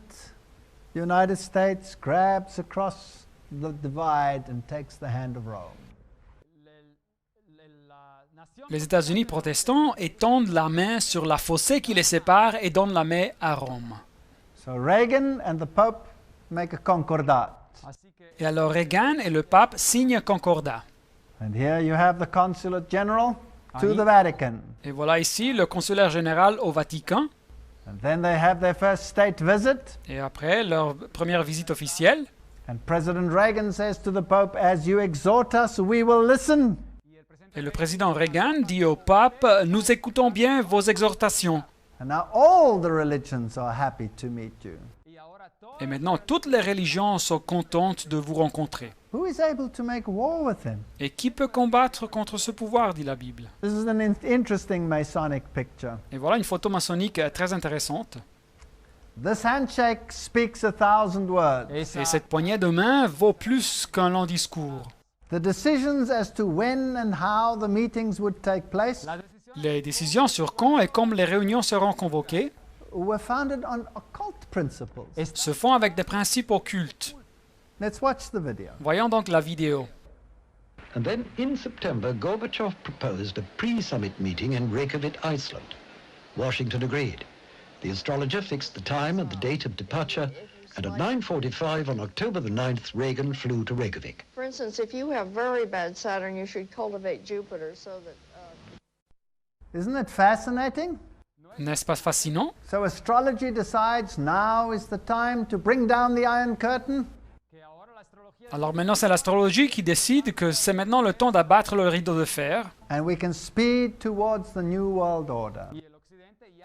United States grabs across the divide and takes the hand of Rome. Les États-Unis protestants étendent la main sur la fossée qui les sépare et donnent la main à Rome. So Reagan and the Pope make a concordat. Et alors Reagan et le pape signent un concordat. And here you have the consulate general to the Vatican. Et voilà ici le consulaire général au Vatican. And then they have their first state visit. Et après leur première visite officielle. And President Reagan says to the Pope, "As you exhort us, we will listen." Et le président Reagan dit au pape, nous écoutons bien vos exhortations. And now all the religions are happy to meet you. Et maintenant, toutes les religions sont contentes de vous rencontrer. Who is able to make war with him? Et qui peut combattre contre ce pouvoir, dit la Bible. This is an interesting Masonic picture. Et voilà une photo maçonnique très intéressante. This handshake speaks 1,000 words. Et cette poignée de main vaut plus qu'un long discours. The decisions as to when and how the meetings would take place Les décisions sur quand et comme les réunions seront convoquées were founded on occult principles. se font avec des principes occultes. Let's watch the video. Voyons donc la vidéo. And then in September, Gorbachev proposed a pre-summit meeting in Reykjavik, Iceland. Washington agreed. The astrologer fixed the time and the date of departure, and at 9:45 on October the 9th, Reagan flew to Reykjavik. For instance, if you have very bad Saturn, you should cultivate Jupiter so that... Isn't it fascinating? N'est-ce pas fascinant? So astrology decides now is the time to bring down the Iron Curtain. Alors maintenant, c'est l'astrologie qui décide que c'est maintenant le temps d'abattre le rideau de fer And we can speed towards the New World Order.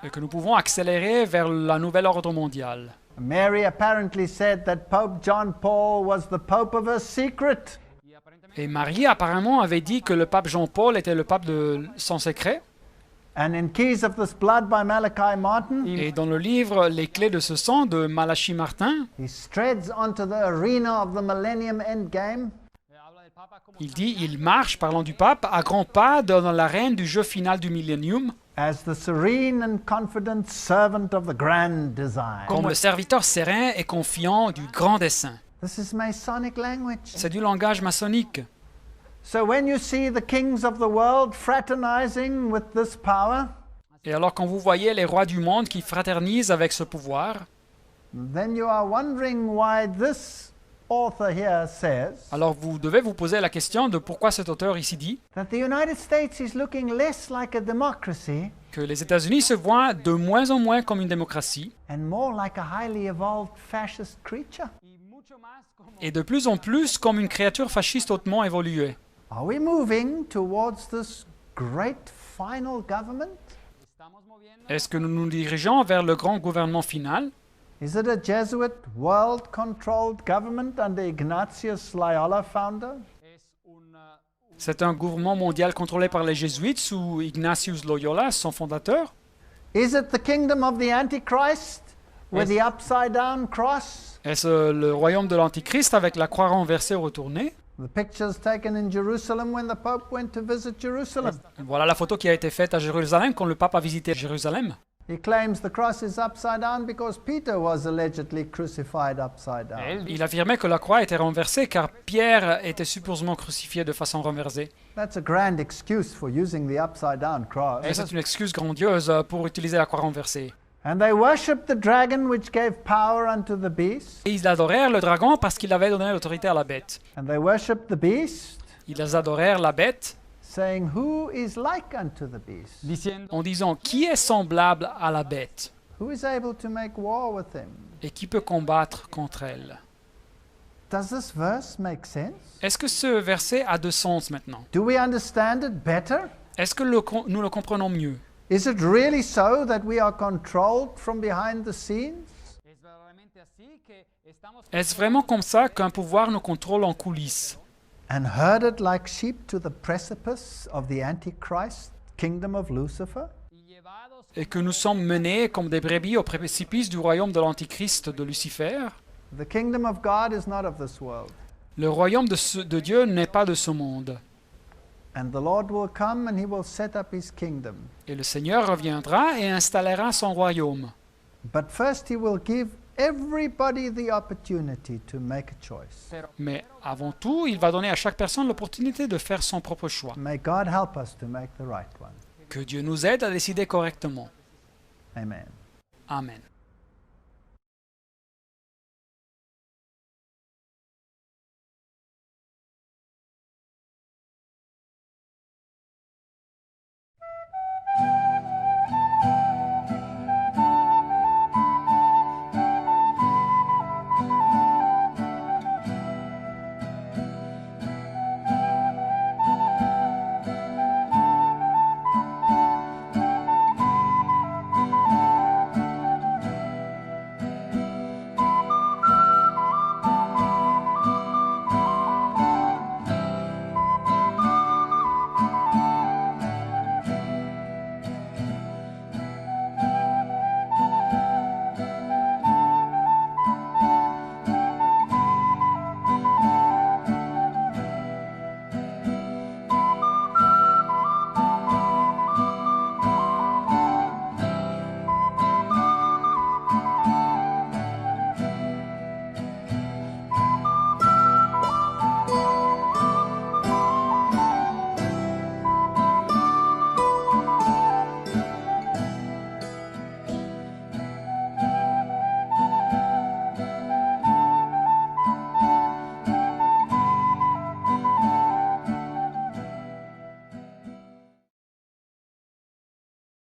et que nous pouvons accélérer vers la nouvelle ordre mondiale. Mary apparently said that Pope John Paul was the Pope of her secret. Et Marie apparemment avait dit que le pape Jean-Paul était le pape de son secret. And in Keys of This Blood by Malachi Martin, Et dans le livre Les clés de ce sang de Malachi Martin, he treads onto the arena of the Millennium Endgame. il dit il marche, parlant du pape, à grands pas dans l'arène du jeu final du millénium, As the serene and confident servant of the grand design. comme le serviteur serein et confiant du grand dessein. This is Masonic language. C'est du langage maçonnique. So when you see the kings of the world fraternizing with this power, Et alors quand vous voyez les rois du monde qui fraternisent avec ce pouvoir, then you are wondering why this author here says alors vous devez vous poser la question de pourquoi cet auteur ici dit that the United States is looking less like a democracy que les États-Unis se voient de moins en moins comme une démocratie and more like a highly evolved fascist creature. et de plus en plus comme une créature fasciste hautement évoluée. Are we moving towards this great final government? Est-ce que nous nous dirigeons vers le grand gouvernement final? Is it a Jesuit world-controlled government under Ignatius Loyola founder? C'est un gouvernement mondial contrôlé par les jésuites sous Ignatius Loyola, son fondateur? Is it the kingdom of the Antichrist with the upside-down cross? Est-ce le royaume de l'Antichrist avec la croix renversée retournée? The pictures taken in Jerusalem when the Pope went to visit Jerusalem. Voilà la photo qui a été faite à Jérusalem quand le pape a visité Jérusalem. He claims the cross is upside down because Peter was allegedly crucified upside down. Il affirmait que la croix était renversée car Pierre était supposément crucifié de façon renversée. That's a grand excuse for using the upside down cross. Et c'est une excuse grandiose pour utiliser la croix renversée. And they worshipped the dragon which gave power unto the beast. Et ils adorèrent le dragon parce qu'il avait donné l'autorité à la bête. And they worshipped the beast, Ils adorèrent la bête saying, "Who is like unto the beast? en disant qui est semblable à la bête Who is able to make war with him?" et qui peut combattre contre elle. Does this verse make sense? Est-ce que ce verset a de sens maintenant? Do we understand it better? Est-ce que nous le comprenons mieux? Is it really so that we are controlled from behind the scenes? Est-ce vraiment comme ça qu'un pouvoir nous contrôle en coulisses? And herded like sheep to the precipice of the Antichrist kingdom of Lucifer? Et que nous sommes menés comme des brebis au précipice du royaume de l'Antichrist de Lucifer? The kingdom of God is not of this world. Le royaume de Dieu n'est pas de ce monde. And the Lord will come and he will set up his kingdom. Et le Seigneur reviendra et installera son royaume. But first he will give everybody the opportunity to make a choice. Mais avant tout, il va donner à chaque personne l'opportunité de faire son propre choix. May God help us to make the right one. Que Dieu nous aide à décider correctement. Amen. Amen.